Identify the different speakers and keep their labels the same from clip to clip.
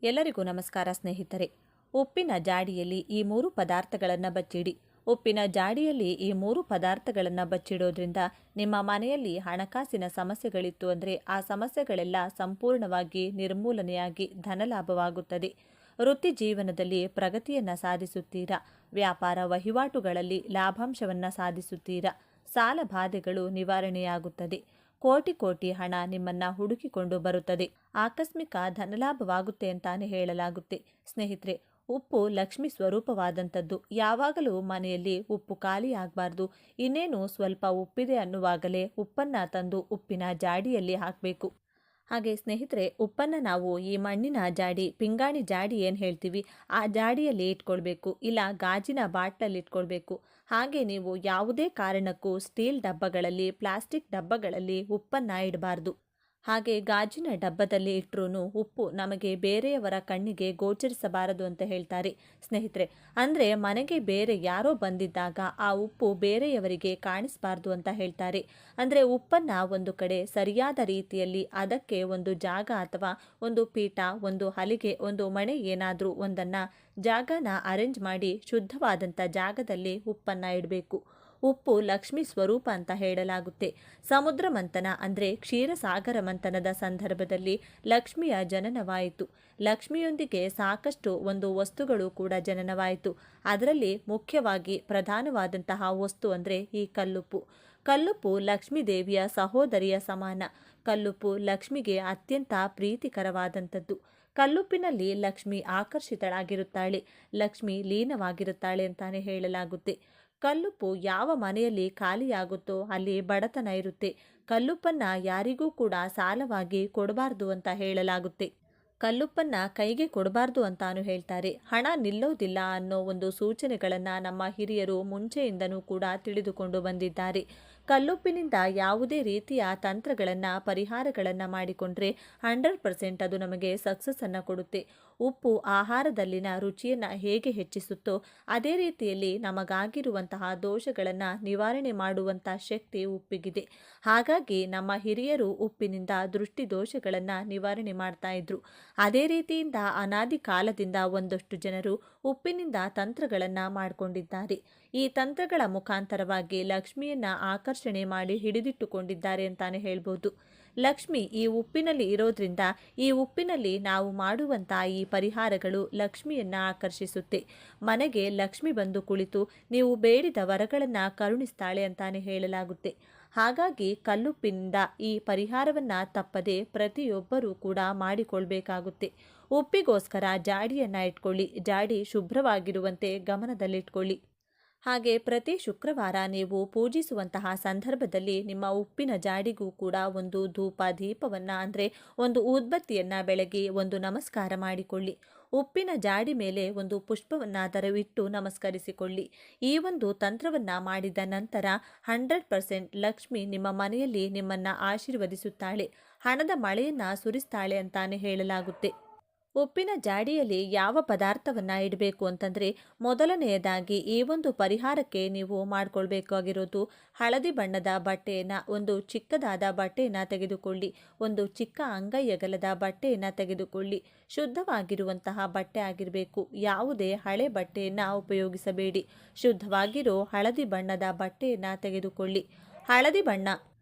Speaker 1: ಎಲ್ಲರಿಗೂ ನಮಸ್ಕಾರ ಸ್ನೇಹಿತರೆ. ಉಪ್ಪಿನ ಜಾಡಿಯಲ್ಲಿ ಈ 3 ಪದಾರ್ಥಗಳನ್ನು ಬಚ್ಚಿಡಿ. ಉಪ್ಪಿನ ಜಾಡಿಯಲ್ಲಿ ಈ 3 ಪದಾರ್ಥಗಳನ್ನು ಬಚ್ಚಿಡೋದ್ರಿಂದ ನಿಮ್ಮ ಮನೆಯಲ್ಲಿ ಹಣಕಾಸಿನ ಸಮಸ್ಯೆಗಳಿತ್ತು ಅಂದರೆ ಆ ಸಮಸ್ಯೆಗಳೆಲ್ಲ ಸಂಪೂರ್ಣವಾಗಿ ನಿರ್ಮೂಲನೆಯಾಗಿ ಧನಲಾಭವಾಗುತ್ತದೆ. ವೃತ್ತಿ ಜೀವನದಲ್ಲಿ ಪ್ರಗತಿಯನ್ನು ಸಾಧಿಸುತ್ತೀರಾ. ವ್ಯಾಪಾರ ವಹಿವಾಟುಗಳಲ್ಲಿ ಲಾಭಾಂಶವನ್ನು ಸಾಧಿಸುತ್ತೀರಾ. ಸಾಲ ಬಾಧೆಗಳು ನಿವಾರಣೆಯಾಗುತ್ತದೆ. ಕೋಟಿ ಕೋಟಿ ಹಣ ನಿಮ್ಮನ್ನ ಹುಡುಕಿಕೊಂಡು ಬರುತ್ತದೆ. ಆಕಸ್ಮಿಕ ಧನಲಾಭವಾಗುತ್ತೆ ಅಂತಾನೆ ಹೇಳಲಾಗುತ್ತೆ. ಸ್ನೇಹಿತರೆ, ಉಪ್ಪು ಲಕ್ಷ್ಮಿ ಸ್ವರೂಪವಾದಂಥದ್ದು. ಯಾವಾಗಲೂ ಮನೆಯಲ್ಲಿ ಉಪ್ಪು ಖಾಲಿ ಆಗಬಾರ್ದು. ಇನ್ನೇನು ಸ್ವಲ್ಪ ಉಪ್ಪಿದೆ ಅನ್ನುವಾಗಲೇ ಉಪ್ಪನ್ನು ತಂದು ಉಪ್ಪಿನ ಜಾಡಿಯಲ್ಲಿ ಹಾಕಬೇಕು. ಹಾಗೆ ಸ್ನೇಹಿತರೆ, ಉಪ್ಪನ್ನು ನಾವು ಈ ಮಣ್ಣಿನ ಜಾಡಿ, ಪಿಂಗಾಣಿ ಜಾಡಿ ಏನು ಹೇಳ್ತೀವಿ, ಆ ಜಾಡಿಯಲ್ಲಿ ಇಟ್ಕೊಳ್ಬೇಕು. ಇಲ್ಲ ಗಾಜಿನ ಬಾಟ್ಲಲ್ಲಿ ಇಟ್ಕೊಳ್ಬೇಕು. ಹಾಗೆ ನೀವು ಯಾವುದೇ ಕಾರಣಕ್ಕೂ ಸ್ಟೀಲ್ ಡಬ್ಬಗಳಲ್ಲಿ, ಪ್ಲಾಸ್ಟಿಕ್ ಡಬ್ಬಗಳಲ್ಲಿ ಉಪ್ಪನ್ನು ಇಡಬಾರ್ದು. ಹಾಗೆ ಗಾಜಿನ ಡಬ್ಬದಲ್ಲಿ ಇಟ್ಟರೂ ಉಪ್ಪು ನಮಗೆ ಬೇರೆಯವರ ಕಣ್ಣಿಗೆ ಗೋಚರಿಸಬಾರದು ಅಂತ ಹೇಳ್ತಾರೆ ಸ್ನೇಹಿತರೆ. ಅಂದರೆ ಮನೆಗೆ ಬೇರೆ ಯಾರೋ ಬಂದಿದ್ದಾಗ ಆ ಉಪ್ಪು ಬೇರೆಯವರಿಗೆ ಕಾಣಿಸಬಾರ್ದು ಅಂತ ಹೇಳ್ತಾರೆ. ಅಂದರೆ ಉಪ್ಪನ್ನು ಒಂದು ಕಡೆ ಸರಿಯಾದ ರೀತಿಯಲ್ಲಿ ಅದಕ್ಕೆ ಒಂದು ಜಾಗ ಅಥವಾ ಒಂದು ಪೀಠ, ಒಂದು ಹಲಿಗೆ, ಒಂದು ಮಣೆ ಏನಾದರೂ ಒಂದನ್ನು ಜಾಗನ ಅರೇಂಜ್ ಮಾಡಿ ಶುದ್ಧವಾದಂಥ ಜಾಗದಲ್ಲಿ ಉಪ್ಪನ್ನು ಇಡಬೇಕು. ಉಪ್ಪು ಲಕ್ಷ್ಮಿ ಸ್ವರೂಪ ಅಂತ ಹೇಳಲಾಗುತ್ತೆ. ಸಮುದ್ರ ಮಂಥನ ಅಂದರೆ ಕ್ಷೀರಸಾಗರ ಮಂಥನದ ಸಂದರ್ಭದಲ್ಲಿ ಲಕ್ಷ್ಮಿಯ ಜನನವಾಯಿತು. ಲಕ್ಷ್ಮಿಯೊಂದಿಗೆ ಸಾಕಷ್ಟು ಒಂದು ವಸ್ತುಗಳು ಕೂಡ ಜನನವಾಯಿತು. ಅದರಲ್ಲಿ ಮುಖ್ಯವಾಗಿ ಪ್ರಧಾನವಾದಂತಹ ವಸ್ತು ಅಂದರೆ ಈ ಕಲ್ಲುಪ್ಪು. ಕಲ್ಲುಪ್ಪು ಲಕ್ಷ್ಮೀ ದೇವಿಯ ಸಹೋದರಿಯ ಸಮಾನ. ಕಲ್ಲುಪ್ಪು ಲಕ್ಷ್ಮಿಗೆ ಅತ್ಯಂತ ಪ್ರೀತಿಕರವಾದಂಥದ್ದು. ಕಲ್ಲುಪ್ಪಿನಲ್ಲಿ ಲಕ್ಷ್ಮಿ ಆಕರ್ಷಿತಳಾಗಿರುತ್ತಾಳೆ, ಲಕ್ಷ್ಮಿ ಲೀನವಾಗಿರುತ್ತಾಳೆ ಅಂತಾನೆ ಹೇಳಲಾಗುತ್ತೆ. ಕಲ್ಲುಪ್ಪು ಯಾವ ಮನೆಯಲ್ಲಿ ಖಾಲಿಯಾಗುತ್ತೋ ಅಲ್ಲಿ ಬಡತನ ಇರುತ್ತೆ. ಕಲ್ಲುಪ್ಪನ್ನು ಯಾರಿಗೂ ಕೂಡ ಸಾಲವಾಗಿ ಕೊಡಬಾರ್ದು ಅಂತ ಹೇಳಲಾಗುತ್ತೆ. ಕಲ್ಲುಪ್ಪನ್ನು ಕೈಗೆ ಕೊಡಬಾರ್ದು ಅಂತಾನು ಹೇಳ್ತಾರೆ. ಹಣ ನಿಲ್ಲೋದಿಲ್ಲ ಅನ್ನೋ ಒಂದು ಸೂಚನೆಗಳನ್ನು ನಮ್ಮ ಹಿರಿಯರು ಮುಂಚೆಯಿಂದನೂ ಕೂಡ ತಿಳಿದುಕೊಂಡು ಬಂದಿದ್ದಾರೆ. ಕಲ್ಲುಪ್ಪಿನಿಂದ ಯಾವುದೇ ರೀತಿಯ ತಂತ್ರಗಳನ್ನು, ಪರಿಹಾರಗಳನ್ನು ಮಾಡಿಕೊಂಡ್ರೆ 100% ಅದು ನಮಗೆ ಸಕ್ಸಸ್ಸನ್ನು ಕೊಡುತ್ತೆ. ಉಪ್ಪು ಆಹಾರದಲ್ಲಿನ ರುಚಿಯನ್ನು ಹೇಗೆ ಹೆಚ್ಚಿಸುತ್ತೋ ಅದೇ ರೀತಿಯಲ್ಲಿ ನಮಗಾಗಿರುವಂತಹ ದೋಷಗಳನ್ನು ನಿವಾರಣೆ ಮಾಡುವಂಥ ಶಕ್ತಿ ಉಪ್ಪಿಗಿದೆ. ಹಾಗಾಗಿ ನಮ್ಮ ಹಿರಿಯರು ಉಪ್ಪಿನಿಂದ ದೃಷ್ಟಿ ದೋಷಗಳನ್ನು ನಿವಾರಣೆ ಮಾಡ್ತಾ ಇದ್ರು. ಅದೇ ರೀತಿಯಿಂದ ಅನಾದಿ ಕಾಲದಿಂದ ಒಂದಷ್ಟು ಜನರು ಉಪ್ಪಿನಿಂದ ತಂತ್ರಗಳನ್ನು ಮಾಡಿಕೊಂಡಿದ್ದಾರೆ. ಈ ತಂತ್ರಗಳ ಮುಖಾಂತರವಾಗಿ ಲಕ್ಷ್ಮಿಯನ್ನು ಆಕರ್ಷಣೆ ಮಾಡಿ ಹಿಡಿದಿಟ್ಟುಕೊಂಡಿದ್ದಾರೆ ಅಂತಾನೆ ಹೇಳ್ಬೋದು. ಲಕ್ಷ್ಮಿ ಈ ಉಪ್ಪಿನಲ್ಲಿ ಇರೋದ್ರಿಂದ ಈ ಉಪ್ಪಿನಲ್ಲಿ ನಾವು ಮಾಡುವಂಥ ಈ ಪರಿಹಾರಗಳು ಲಕ್ಷ್ಮಿಯನ್ನು ಆಕರ್ಷಿಸುತ್ತೆ. ಮನೆಗೆ ಲಕ್ಷ್ಮಿ ಬಂದು ಕುಳಿತು ನೀವು ಬೇಡಿದ ವರಗಳನ್ನು ಕರುಣಿಸ್ತಾಳೆ ಅಂತಾನೆ ಹೇಳಲಾಗುತ್ತೆ. ಹಾಗಾಗಿ ಕಲ್ಲುಪ್ಪಿನಿಂದ ಈ ಪರಿಹಾರವನ್ನು ತಪ್ಪದೆ ಪ್ರತಿಯೊಬ್ಬರೂ ಕೂಡ ಮಾಡಿಕೊಳ್ಬೇಕಾಗುತ್ತೆ. ಉಪ್ಪಿಗೋಸ್ಕರ ಜಾಡಿಯನ್ನು ಇಟ್ಕೊಳ್ಳಿ. ಜಾಡಿ ಶುಭ್ರವಾಗಿರುವಂತೆ ಗಮನದಲ್ಲಿಟ್ಕೊಳ್ಳಿ. ಹಾಗೆ ಪ್ರತಿ ಶುಕ್ರವಾರ ನೀವು ಪೂಜಿಸುವಂತಹ ಸಂದರ್ಭದಲ್ಲಿ ನಿಮ್ಮ ಉಪ್ಪಿನ ಜಾಡಿಗೂ ಕೂಡ ಒಂದು ಧೂಪ ದೀಪವನ್ನು ಅಂದರೆ ಒಂದು ಊದ್ಬತ್ತಿಯನ್ನು ಬೆಳಗಿ ಒಂದು ನಮಸ್ಕಾರ ಮಾಡಿಕೊಳ್ಳಿ. ಉಪ್ಪಿನ ಜಾಡಿ ಮೇಲೆ ಒಂದು ಪುಷ್ಪವನ್ನಾದರೂ ಇಟ್ಟು ನಮಸ್ಕರಿಸಿಕೊಳ್ಳಿ. ಈ ಒಂದು ತಂತ್ರವನ್ನು ಮಾಡಿದ ನಂತರ 100% ಲಕ್ಷ್ಮಿ ನಿಮ್ಮ ಮನೆಯಲ್ಲಿ ನಿಮ್ಮನ್ನು ಆಶೀರ್ವದಿಸುತ್ತಾಳೆ, ಹಣದ ಮಳೆಯನ್ನು ಸುರಿಸ್ತಾಳೆ ಅಂತಾನೆ ಹೇಳಲಾಗುತ್ತೆ. ಉಪ್ಪಿನ ಜಾಡಿಯಲ್ಲಿ ಯಾವ ಪದಾರ್ಥವನ್ನು ಇಡಬೇಕು ಅಂತಂದರೆ, ಮೊದಲನೆಯದಾಗಿ ಈ ಒಂದು ಪರಿಹಾರಕ್ಕೆ ನೀವು ಮಾಡಿಕೊಳ್ಬೇಕಾಗಿರೋದು ಹಳದಿ ಬಣ್ಣದ ಬಟ್ಟೆಯನ್ನು, ಒಂದು ಚಿಕ್ಕದಾದ ಬಟ್ಟೆಯನ್ನು ತೆಗೆದುಕೊಳ್ಳಿ. ಒಂದು ಚಿಕ್ಕ ಅಂಗೈ ಅಗಲದ ಬಟ್ಟೆಯನ್ನು ತೆಗೆದುಕೊಳ್ಳಿ. ಶುದ್ಧವಾಗಿರುವಂತಹ ಬಟ್ಟೆ ಆಗಿರಬೇಕು. ಯಾವುದೇ ಹಳೆ ಬಟ್ಟೆಯನ್ನು ಉಪಯೋಗಿಸಬೇಡಿ. ಶುದ್ಧವಾಗಿರೋ ಹಳದಿ ಬಣ್ಣದ ಬಟ್ಟೆಯನ್ನು ತೆಗೆದುಕೊಳ್ಳಿ. ಹಳದಿ ಬಣ್ಣ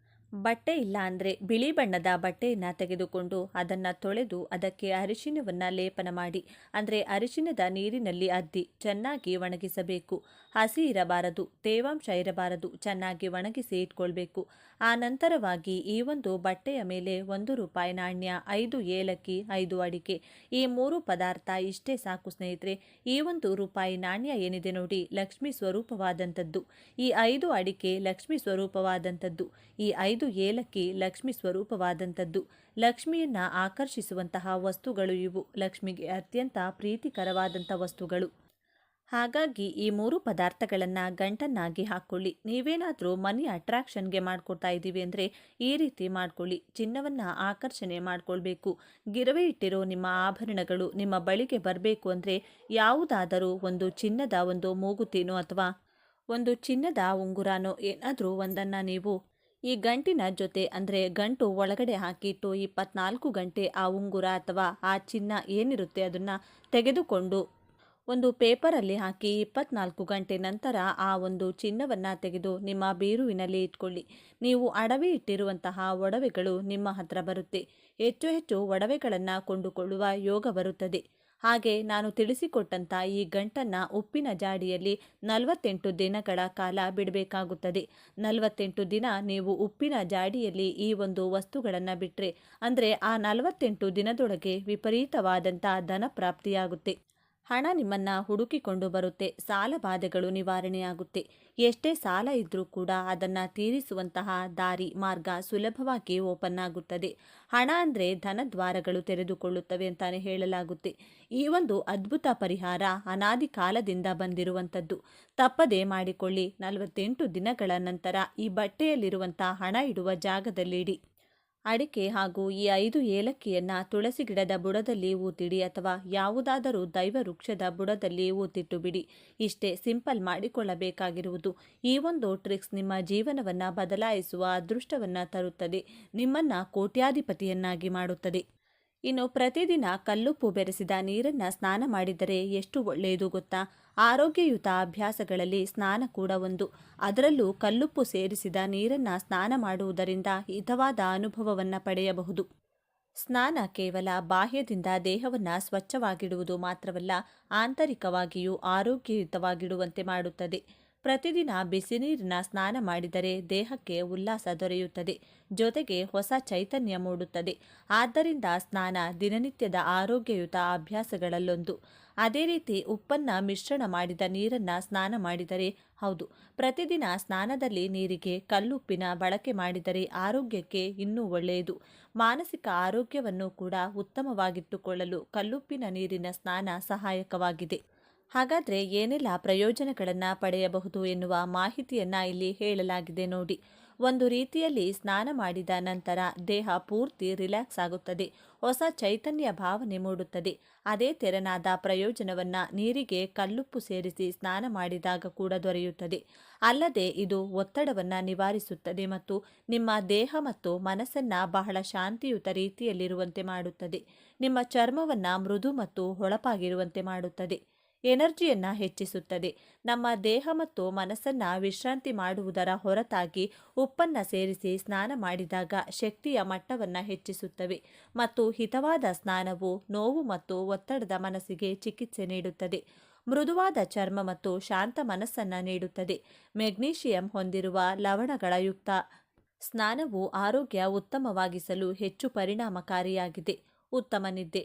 Speaker 1: ಬಟ್ಟೆ ಇಲ್ಲ ಅಂದರೆ ಬಿಳಿ ಬಣ್ಣದ ಬಟ್ಟೆಯನ್ನು ತೆಗೆದುಕೊಂಡು ಅದನ್ನು ತೊಳೆದು ಅದಕ್ಕೆ ಅರಿಶಿನವನ್ನು ಲೇಪನ ಮಾಡಿ, ಅಂದರೆ ಅರಿಶಿನದ ನೀರಿನಲ್ಲಿ ಅದ್ದಿ ಚೆನ್ನಾಗಿ ಒಣಗಿಸಬೇಕು. ಹಸಿ ಇರಬಾರದು, ತೇವಾಂಶ ಇರಬಾರದು, ಚೆನ್ನಾಗಿ ಒಣಗಿಸಿ ಇಟ್ಕೊಳ್ಬೇಕು. ಆ ನಂತರವಾಗಿ ಈ ಒಂದು ಬಟ್ಟೆಯ ಮೇಲೆ ₹1 ನಾಣ್ಯ, 5 ಏಲಕ್ಕಿ, 5 ಅಡಿಕೆ, ಈ 3 ಪದಾರ್ಥ ಇಷ್ಟೇ ಸಾಕು ಸ್ನೇಹಿತರೆ. ಈ ₹1 ನಾಣ್ಯ ಏನಿದೆ ನೋಡಿ, ಲಕ್ಷ್ಮಿ ಸ್ವರೂಪವಾದಂಥದ್ದು. ಈ 5 ಅಡಿಕೆ ಲಕ್ಷ್ಮಿ ಸ್ವರೂಪವಾದಂಥದ್ದು. ಈ 5 ಏಲಕ್ಕಿ ಲಕ್ಷ್ಮಿ ಸ್ವರೂಪವಾದಂಥದ್ದು. ಲಕ್ಷ್ಮಿಯನ್ನು ಆಕರ್ಷಿಸುವಂತಹ ವಸ್ತುಗಳು ಇವು. ಲಕ್ಷ್ಮಿಗೆ ಅತ್ಯಂತ ಪ್ರೀತಿಕರವಾದಂಥ ವಸ್ತುಗಳು. ಹಾಗಾಗಿ ಈ 3 ಪದಾರ್ಥಗಳನ್ನು ಗಂಟನ್ನಾಗಿ ಹಾಕ್ಕೊಳ್ಳಿ. ನೀವೇನಾದರೂ ಮನಿ ಅಟ್ರಾಕ್ಷನ್ಗೆ ಮಾಡ್ಕೊಳ್ತಾ ಇದ್ದೀವಿ ಅಂದರೆ ಈ ರೀತಿ ಮಾಡ್ಕೊಳ್ಳಿ. ಚಿನ್ನವನ್ನು ಆಕರ್ಷಣೆ ಮಾಡ್ಕೊಳ್ಬೇಕು. ಗಿರವಿ ಇಟ್ಟಿರೋ ನಿಮ್ಮ ಆಭರಣಗಳು ನಿಮ್ಮ ಬಳಿಗೆ ಬರಬೇಕು ಅಂದರೆ ಯಾವುದಾದರೂ ಒಂದು ಚಿನ್ನದ ಒಂದು ಮೂಗುತಿನೋ ಅಥವಾ ಒಂದು ಚಿನ್ನದ ಉಂಗುರನೋ ಏನಾದರೂ ಒಂದನ್ನು ನೀವು ಈ ಗಂಟಿನ ಜೊತೆ ಅಂದರೆ ಗಂಟು ಒಳಗಡೆ ಹಾಕಿಟ್ಟು 24 ಗಂಟೆ ಆ ಉಂಗುರ ಅಥವಾ ಆ ಚಿನ್ನ ಏನಿರುತ್ತೆ ಅದನ್ನು ತೆಗೆದುಕೊಂಡು ಒಂದು ಪೇಪರಲ್ಲಿ ಹಾಕಿ 24 ಗಂಟೆ ನಂತರ ಆ ಒಂದು ಚಿನ್ನವನ್ನು ತೆಗೆದು ನಿಮ್ಮ ಬೀರುವಿನಲ್ಲಿ ಇಟ್ಕೊಳ್ಳಿ. ನೀವು ಅಡವಿ ಇಟ್ಟಿರುವಂತಹ ಒಡವೆಗಳು ನಿಮ್ಮ ಹತ್ರ ಬರುತ್ತೆ. ಹೆಚ್ಚು ಹೆಚ್ಚು ಒಡವೆಗಳನ್ನು ಕೊಂಡುಕೊಳ್ಳುವ ಯೋಗ ಬರುತ್ತದೆ. ಹಾಗೆ ನಾನು ತಿಳಿಸಿಕೊಟ್ಟಂಥ ಈ ಗಂಟನ್ನು ಉಪ್ಪಿನ ಜಾಡಿಯಲ್ಲಿ 48 ದಿನಗಳ ಕಾಲ ಬಿಡಬೇಕಾಗುತ್ತದೆ. 48 ದಿನ ನೀವು ಉಪ್ಪಿನ ಜಾಡಿಯಲ್ಲಿ ಈ ಒಂದು ವಸ್ತುಗಳನ್ನು ಬಿಟ್ಟರೆ ಅಂದರೆ ಆ 48 ದಿನದೊಳಗೆ ವಿಪರೀತವಾದಂಥ ಧನ ಪ್ರಾಪ್ತಿಯಾಗುತ್ತೆ. ಹಣ ನಿಮ್ಮನ್ನು ಹುಡುಕಿಕೊಂಡು ಬರುತ್ತೆ. ಸಾಲ ಬಾಧೆಗಳು ನಿವಾರಣೆಯಾಗುತ್ತೆ. ಎಷ್ಟೇ ಸಾಲ ಇದ್ದರೂ ಕೂಡ ಅದನ್ನು ತೀರಿಸುವಂತಹ ದಾರಿ ಮಾರ್ಗ ಸುಲಭವಾಗಿ ಓಪನ್ ಆಗುತ್ತದೆ. ಹಣ ಅಂದರೆ ಧನದ್ವಾರಗಳು ತೆರೆದುಕೊಳ್ಳುತ್ತವೆ ಅಂತಾನೆ ಹೇಳಲಾಗುತ್ತೆ. ಈ ಒಂದು ಅದ್ಭುತ ಪರಿಹಾರ ಅನಾದಿ ಕಾಲದಿಂದ ಬಂದಿರುವಂಥದ್ದು. ತಪ್ಪದೇ ಮಾಡಿಕೊಳ್ಳಿ. 48 ದಿನಗಳ ನಂತರ ಈ ಬಟ್ಟೆಯಲ್ಲಿರುವಂಥ ಹಣ ಇಡುವ ಜಾಗದಲ್ಲಿಡಿ. ಅಡಿಕೆ ಹಾಗೂ ಈ 5 ಏಲಕ್ಕಿಯನ್ನು ತುಳಸಿ ಗಿಡದ ಬುಡದಲ್ಲಿ ಊತಿಡಿ ಅಥವಾ ಯಾವುದಾದರೂ ದೈವ ವೃಕ್ಷದ ಬುಡದಲ್ಲಿ ಊತಿಟ್ಟು ಬಿಡಿ. ಇಷ್ಟೇ ಸಿಂಪಲ್ ಮಾಡಿಕೊಳ್ಳಬೇಕಾಗಿರುವುದು. ಈ ಒಂದು ಟ್ರಿಕ್ಸ್ ನಿಮ್ಮ ಜೀವನವನ್ನು ಬದಲಾಯಿಸುವ ಅದೃಷ್ಟವನ್ನು ತರುತ್ತದೆ. ನಿಮ್ಮನ್ನು ಕೋಟ್ಯಾಧಿಪತಿಯನ್ನಾಗಿ ಮಾಡುತ್ತದೆ. ಇನ್ನು ಪ್ರತಿದಿನ ಕಲ್ಲುಪ್ಪು ಬೆರೆಸಿದ ನೀರನ್ನು ಸ್ನಾನ ಮಾಡಿದರೆ ಎಷ್ಟು ಒಳ್ಳೆಯದು ಗೊತ್ತಾ? ಆರೋಗ್ಯಯುತ ಅಭ್ಯಾಸಗಳಲ್ಲಿ ಸ್ನಾನ ಕೂಡ ಒಂದು. ಅದರಲ್ಲೂ ಕಲ್ಲುಪ್ಪು ಸೇರಿಸಿದ ನೀರನ್ನು ಸ್ನಾನ ಮಾಡುವುದರಿಂದ ಹಿತವಾದ ಅನುಭವವನ್ನು ಪಡೆಯಬಹುದು. ಸ್ನಾನ ಕೇವಲ ಬಾಹ್ಯದಿಂದ ದೇಹವನ್ನು ಸ್ವಚ್ಛವಾಗಿಡುವುದು ಮಾತ್ರವಲ್ಲ, ಆಂತರಿಕವಾಗಿಯೂ ಆರೋಗ್ಯಯುತವಾಗಿಡುವಂತೆ ಮಾಡುತ್ತದೆ. ಪ್ರತಿದಿನ ಬಿಸಿ ನೀರಿನ ಸ್ನಾನ ಮಾಡಿದರೆ ದೇಹಕ್ಕೆ ಉಲ್ಲಾಸ ದೊರೆಯುತ್ತದೆ, ಜೊತೆಗೆ ಹೊಸ ಚೈತನ್ಯ ಮೂಡುತ್ತದೆ. ಆದ್ದರಿಂದ ಸ್ನಾನ ದಿನನಿತ್ಯದ ಆರೋಗ್ಯಯುತ ಅಭ್ಯಾಸಗಳಲ್ಲೊಂದು. ಅದೇ ರೀತಿ ಉಪ್ಪನ್ನು ಮಿಶ್ರಣ ಮಾಡಿದ ನೀರನ್ನು ಸ್ನಾನ ಮಾಡಿದರೆ, ಹೌದು, ಪ್ರತಿದಿನ ಸ್ನಾನದಲ್ಲಿ ನೀರಿಗೆ ಕಲ್ಲುಪ್ಪಿನ ಬಳಕೆ ಮಾಡಿದರೆ ಆರೋಗ್ಯಕ್ಕೆ ಇನ್ನೂ ಒಳ್ಳೆಯದು. ಮಾನಸಿಕ ಆರೋಗ್ಯವನ್ನು ಕೂಡ ಉತ್ತಮವಾಗಿಟ್ಟುಕೊಳ್ಳಲು ಕಲ್ಲುಪ್ಪಿನ ನೀರಿನ ಸ್ನಾನ ಸಹಾಯಕವಾಗಿದೆ. ಹಾಗಾದರೆ ಏನೆಲ್ಲ ಪ್ರಯೋಜನಗಳನ್ನು ಪಡೆಯಬಹುದು ಎನ್ನುವ ಮಾಹಿತಿಯನ್ನು ಇಲ್ಲಿ ಹೇಳಲಾಗಿದೆ ನೋಡಿ. ಒಂದು ರೀತಿಯಲ್ಲಿ ಸ್ನಾನ ಮಾಡಿದ ನಂತರ ದೇಹ ಪೂರ್ತಿ ರಿಲ್ಯಾಕ್ಸ್ ಆಗುತ್ತದೆ, ಹೊಸ ಚೈತನ್ಯ ಭಾವನೆ ಮೂಡುತ್ತದೆ. ಅದೇ ತೆರನಾದ ಪ್ರಯೋಜನವನ್ನು ನೀರಿಗೆ ಕಲ್ಲುಪ್ಪು ಸೇರಿಸಿ ಸ್ನಾನ ಮಾಡಿದಾಗ ಕೂಡ ದೊರೆಯುತ್ತದೆ. ಅಲ್ಲದೆ ಇದು ಒತ್ತಡವನ್ನು ನಿವಾರಿಸುತ್ತದೆ ಮತ್ತು ನಿಮ್ಮ ದೇಹ ಮತ್ತು ಮನಸ್ಸನ್ನು ಬಹಳ ಶಾಂತಿಯುತ ರೀತಿಯಲ್ಲಿರುವಂತೆ ಮಾಡುತ್ತದೆ. ನಿಮ್ಮ ಚರ್ಮವನ್ನು ಮೃದು ಮತ್ತು ಹೊಳಪಾಗಿರುವಂತೆ ಮಾಡುತ್ತದೆ. ಎನರ್ಜಿಯನ್ನು ಹೆಚ್ಚಿಸುತ್ತದೆ. ನಮ್ಮ ದೇಹ ಮತ್ತು ಮನಸ್ಸನ್ನು ವಿಶ್ರಾಂತಿ ಮಾಡುವುದರ ಹೊರತಾಗಿ ಉಪ್ಪನ್ನು ಸೇರಿಸಿ ಸ್ನಾನ ಮಾಡಿದಾಗ ಶಕ್ತಿಯ ಮಟ್ಟವನ್ನು ಹೆಚ್ಚಿಸುತ್ತವೆ ಮತ್ತು ಹಿತವಾದ ಸ್ನಾನವು ನೋವು ಮತ್ತು ಒತ್ತಡದ ಮನಸ್ಸಿಗೆ ಚಿಕಿತ್ಸೆ ನೀಡುತ್ತದೆ. ಮೃದುವಾದ ಚರ್ಮ ಮತ್ತು ಶಾಂತ ಮನಸ್ಸನ್ನು ನೀಡುತ್ತದೆ. ಮೆಗ್ನೀಷಿಯಂ ಹೊಂದಿರುವ ಲವಣಗಳ ಯುಕ್ತ ಸ್ನಾನವು ಆರೋಗ್ಯ ಉತ್ತಮವಾಗಿಸಲು ಹೆಚ್ಚು ಪರಿಣಾಮಕಾರಿಯಾಗಿದೆ. ಉತ್ತಮ ನಿದ್ದೆ.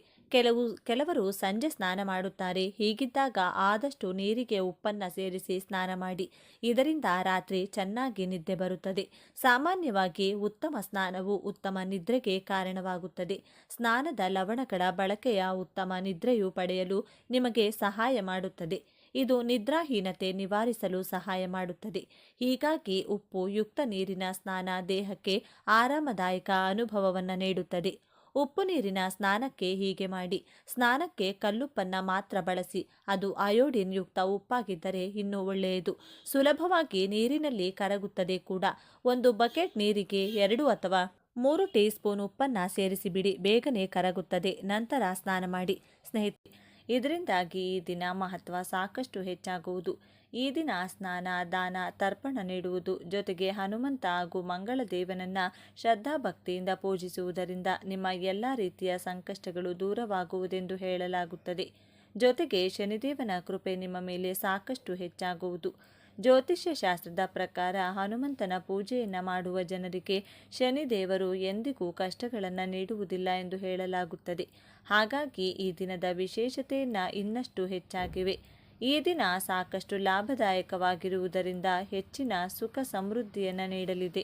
Speaker 1: ಕೆಲವರು ಸಂಜೆ ಸ್ನಾನ ಮಾಡುತ್ತಾರೆ. ಹೀಗಿದ್ದಾಗ ಆದಷ್ಟು ನೀರಿಗೆ ಉಪ್ಪನ್ನು ಸೇರಿಸಿ ಸ್ನಾನ ಮಾಡಿ. ಇದರಿಂದ ರಾತ್ರಿ ಚೆನ್ನಾಗಿ ನಿದ್ದೆ ಬರುತ್ತದೆ. ಸಾಮಾನ್ಯವಾಗಿ ಉತ್ತಮ ಸ್ನಾನವು ಉತ್ತಮ ನಿದ್ರೆಗೆ ಕಾರಣವಾಗುತ್ತದೆ. ಸ್ನಾನದ ಲವಣಗಳ ಬಳಕೆಯ ಉತ್ತಮ ನಿದ್ರೆಯು ಪಡೆಯಲು ನಿಮಗೆ ಸಹಾಯ ಮಾಡುತ್ತದೆ. ಇದು ನಿದ್ರಾಹೀನತೆ ನಿವಾರಿಸಲು ಸಹಾಯ ಮಾಡುತ್ತದೆ. ಹೀಗಾಗಿ ಉಪ್ಪು ಯುಕ್ತ ನೀರಿನ ಸ್ನಾನ ದೇಹಕ್ಕೆ ಆರಾಮದಾಯಕ ಅನುಭವವನ್ನು ನೀಡುತ್ತದೆ. ಉಪ್ಪು ನೀರಿನ ಸ್ನಾನಕ್ಕೆ ಹೀಗೆ ಮಾಡಿ. ಸ್ನಾನಕ್ಕೆ ಕಲ್ಲುಪ್ಪನ್ನು ಮಾತ್ರ ಬಳಸಿ. ಅದು ಅಯೋಡಿನ್ ಯುಕ್ತ ಉಪ್ಪಾಗಿದ್ದರೆ ಇನ್ನೂ ಒಳ್ಳೆಯದು. ಸುಲಭವಾಗಿ ನೀರಿನಲ್ಲಿ ಕರಗುತ್ತದೆ ಕೂಡ. ಒಂದು ಬಕೆಟ್ ನೀರಿಗೆ 2 ಅಥವಾ 3 ಟೀ ಸ್ಪೂನ್ ಉಪ್ಪನ್ನು ಸೇರಿಸಿಬಿಡಿ. ಬೇಗನೆ ಕರಗುತ್ತದೆ. ನಂತರ ಸ್ನಾನ ಮಾಡಿ. ಸ್ನೇಹಿತರೆ, ಇದರಿಂದಾಗಿ ಈ ದಿನ ಮಹತ್ವ ಸಾಕಷ್ಟು ಹೆಚ್ಚಾಗುವುದು. ಈ ದಿನ ಸ್ನಾನ, ದಾನ, ತರ್ಪಣ ನೀಡುವುದು, ಜೊತೆಗೆ ಹನುಮಂತ ಹಾಗೂ ಮಂಗಳ ದೇವನನ್ನು ಶ್ರದ್ಧಾಭಕ್ತಿಯಿಂದ ಪೂಜಿಸುವುದರಿಂದ ನಿಮ್ಮ ಎಲ್ಲ ರೀತಿಯ ಸಂಕಷ್ಟಗಳು ದೂರವಾಗುವುದೆಂದು ಹೇಳಲಾಗುತ್ತದೆ. ಜೊತೆಗೆ ಶನಿದೇವನ ಕೃಪೆ ನಿಮ್ಮ ಮೇಲೆ ಸಾಕಷ್ಟು ಹೆಚ್ಚಾಗುವುದು. ಜ್ಯೋತಿಷ್ಯ ಶಾಸ್ತ್ರದ ಪ್ರಕಾರ ಹನುಮಂತನ ಪೂಜೆಯನ್ನು ಮಾಡುವ ಜನರಿಗೆ ಶನಿದೇವರು ಎಂದಿಗೂ ಕಷ್ಟಗಳನ್ನು ನೀಡುವುದಿಲ್ಲ ಎಂದು ಹೇಳಲಾಗುತ್ತದೆ. ಹಾಗಾಗಿ ಈ ದಿನದ ವಿಶೇಷತೆಯನ್ನು ಇನ್ನಷ್ಟು ಹೆಚ್ಚಾಗಿವೆ. ಈ ದಿನ ಸಾಕಷ್ಟು ಲಾಭದಾಯಕವಾಗಿರುವುದರಿಂದ ಹೆಚ್ಚಿನ ಸುಖ ಸಮೃದ್ಧಿಯನ್ನು ನೀಡಲಿದೆ.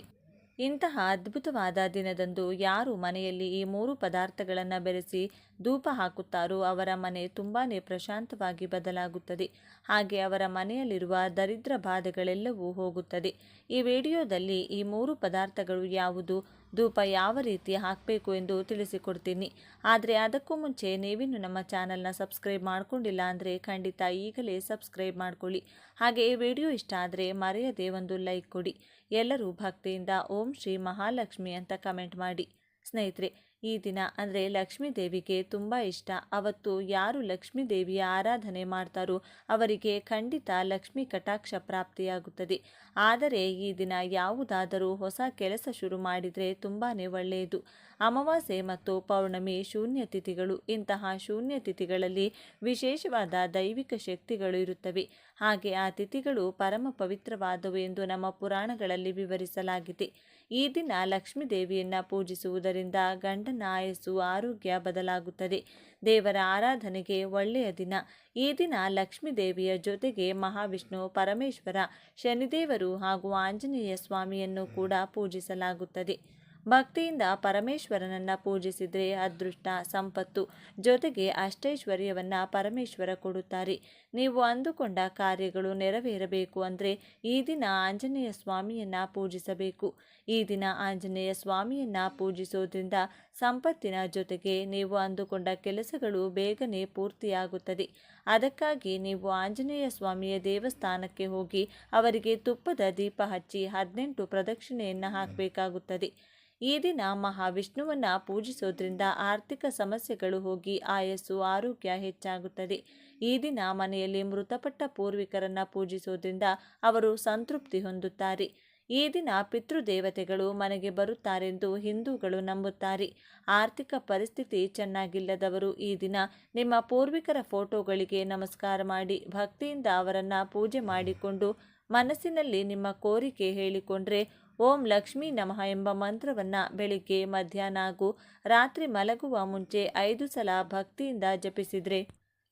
Speaker 1: ಇಂತಹ ಅದ್ಭುತವಾದ ದಿನದಂದು ಯಾರು ಮನೆಯಲ್ಲಿ ಈ 3 ಪದಾರ್ಥಗಳನ್ನು ಬೆರೆಸಿ ಧೂಪ ಹಾಕುತ್ತಾರೋ ಅವರ ಮನೆ ತುಂಬಾ ಪ್ರಶಾಂತವಾಗಿ ಬದಲಾಗುತ್ತದೆ. ಹಾಗೆ ಅವರ ಮನೆಯಲ್ಲಿರುವ ದರಿದ್ರ ಬಾಧೆಗಳೆಲ್ಲವೂ ಹೋಗುತ್ತದೆ. ಈ ವಿಡಿಯೋದಲ್ಲಿ ಈ 3 ಪದಾರ್ಥಗಳು ಯಾವುದು, ಧೂಪ ಯಾವ ರೀತಿ ಹಾಕಬೇಕು ಎಂದು ತಿಳಿಸಿಕೊಡ್ತೀನಿ. ಆದರೆ ಅದಕ್ಕೂ ಮುಂಚೆ ನೀವಿನ್ನು ನಮ್ಮ ಚಾನಲ್ನ ಸಬ್ಸ್ಕ್ರೈಬ್ ಮಾಡ್ಕೊಂಡಿಲ್ಲ ಅಂದರೆ ಖಂಡಿತ ಈಗಲೇ ಸಬ್ಸ್ಕ್ರೈಬ್ ಮಾಡ್ಕೊಳ್ಳಿ. ಹಾಗೆ ಈ ವಿಡಿಯೋ ಇಷ್ಟ ಆದರೆ ಮರೆಯದೆ ಒಂದು ಲೈಕ್ ಕೊಡಿ. ಎಲ್ಲರೂ ಭಕ್ತಿಯಿಂದ ಓಂ ಶ್ರೀ ಮಹಾಲಕ್ಷ್ಮಿ ಅಂತ ಕಮೆಂಟ್ ಮಾಡಿ. ಸ್ನೇಹಿತರೆ, ಈ ದಿನ ಅಂದರೆ ಲಕ್ಷ್ಮೀ ದೇವಿಗೆ ತುಂಬ ಇಷ್ಟ. ಅವತ್ತು ಯಾರು ಲಕ್ಷ್ಮೀ ದೇವಿಯ ಆರಾಧನೆ ಮಾಡ್ತಾರೋ ಅವರಿಗೆ ಖಂಡಿತ ಲಕ್ಷ್ಮೀ ಕಟಾಕ್ಷ ಪ್ರಾಪ್ತಿಯಾಗುತ್ತದೆ. ಆದರೆ ಈ ದಿನ ಯಾವುದಾದರೂ ಹೊಸ ಕೆಲಸ ಶುರು ಮಾಡಿದರೆ ತುಂಬಾ ಒಳ್ಳೆಯದು. ಅಮಾವಾಸ್ಯೆ ಮತ್ತು ಪೌರ್ಣಮಿ ಶೂನ್ಯ ತಿಥಿಗಳು. ಇಂತಹ ಶೂನ್ಯ ತಿಥಿಗಳಲ್ಲಿ ವಿಶೇಷವಾದ ದೈವಿಕ ಶಕ್ತಿಗಳು ಇರುತ್ತವೆ. ಹಾಗೆ ಆ ತಿಥಿಗಳು ಪರಮ ಪವಿತ್ರವಾದವು ಎಂದು ನಮ್ಮ ಪುರಾಣಗಳಲ್ಲಿ ವಿವರಿಸಲಾಗಿದೆ. ಈ ದಿನ ಲಕ್ಷ್ಮೀ ದೇವಿಯನ್ನು ಪೂಜಿಸುವುದರಿಂದ ಗಂಡನ ಆಯಸ್ಸು ಆರೋಗ್ಯ ಬದಲಾಗುತ್ತದೆ. ದೇವರ ಆರಾಧನೆಗೆ ಒಳ್ಳೆಯ ದಿನ. ಈ ದಿನ ಲಕ್ಷ್ಮೀ ದೇವಿಯ ಜೊತೆಗೆ ಮಹಾವಿಷ್ಣು, ಪರಮೇಶ್ವರ, ಶನಿದೇವರು ಹಾಗೂ ಆಂಜನೇಯ ಸ್ವಾಮಿಯನ್ನು ಕೂಡ ಪೂಜಿಸಲಾಗುತ್ತದೆ. ಭಕ್ತಿಯಿಂದ ಪರಮೇಶ್ವರನನ್ನು ಪೂಜಿಸಿದರೆ ಅದೃಷ್ಟ, ಸಂಪತ್ತು ಜೊತೆಗೆ ಅಷ್ಟೈಶ್ವರ್ಯವನ್ನು ಪರಮೇಶ್ವರ ಕೊಡುತ್ತಾರೆ. ನೀವು ಅಂದುಕೊಂಡ ಕಾರ್ಯಗಳು ನೆರವೇರಬೇಕು ಅಂದರೆ ಈ ದಿನ ಆಂಜನೇಯ ಸ್ವಾಮಿಯನ್ನು ಪೂಜಿಸಬೇಕು. ಈ ದಿನ ಆಂಜನೇಯ ಸ್ವಾಮಿಯನ್ನು ಪೂಜಿಸೋದ್ರಿಂದ ಸಂಪತ್ತಿನ ಜೊತೆಗೆ ನೀವು ಅಂದುಕೊಂಡ ಕೆಲಸಗಳು ಬೇಗನೆ ಪೂರ್ತಿಯಾಗುತ್ತದೆ. ಅದಕ್ಕಾಗಿ ನೀವು ಆಂಜನೇಯ ಸ್ವಾಮಿಯ ದೇವಸ್ಥಾನಕ್ಕೆ ಹೋಗಿ ಅವರಿಗೆ ತುಪ್ಪದ ದೀಪ ಹಚ್ಚಿ 18 ಪ್ರದಕ್ಷಿಣೆಯನ್ನು ಹಾಕಬೇಕಾಗುತ್ತದೆ. ಈ ದಿನ ಮಹಾವಿಷ್ಣುವನ್ನು ಪೂಜಿಸೋದ್ರಿಂದ ಆರ್ಥಿಕ ಸಮಸ್ಯೆಗಳು ಹೋಗಿ ಆಯಸ್ಸು ಆರೋಗ್ಯ ಹೆಚ್ಚಾಗುತ್ತದೆ. ಈ ದಿನ ಮನೆಯಲ್ಲಿ ಮೃತಪಟ್ಟ ಪೂರ್ವಿಕರನ್ನು ಪೂಜಿಸೋದ್ರಿಂದ ಅವರು ಸಂತೃಪ್ತಿ ಹೊಂದುತ್ತಾರೆ. ಈ ದಿನ ಪಿತೃದೇವತೆಗಳು ಮನೆಗೆ ಬರುತ್ತಾರೆಂದು ಹಿಂದೂಗಳು ನಂಬುತ್ತಾರೆ. ಆರ್ಥಿಕ ಪರಿಸ್ಥಿತಿ ಚೆನ್ನಾಗಿಲ್ಲದವರು ಈ ದಿನ ನಿಮ್ಮ ಪೂರ್ವಿಕರ ಫೋಟೋಗಳಿಗೆ ನಮಸ್ಕಾರ ಮಾಡಿ ಭಕ್ತಿಯಿಂದ ಅವರನ್ನು ಪೂಜೆ ಮಾಡಿಕೊಂಡು ಮನಸ್ಸಿನಲ್ಲಿ ನಿಮ್ಮ ಕೋರಿಕೆ ಹೇಳಿಕೊಂಡ್ರೆ ಓಂ ಲಕ್ಷ್ಮೀ ನಮಃ ಎಂಬ ಮಂತ್ರವನ್ನು ಬೆಳಿಗ್ಗೆ, ಮಧ್ಯಾಹ್ನ ಹಾಗೂ ರಾತ್ರಿ ಮಲಗುವ ಮುಂಚೆ 5 ಸಲ ಭಕ್ತಿಯಿಂದ ಜಪಿಸಿದರೆ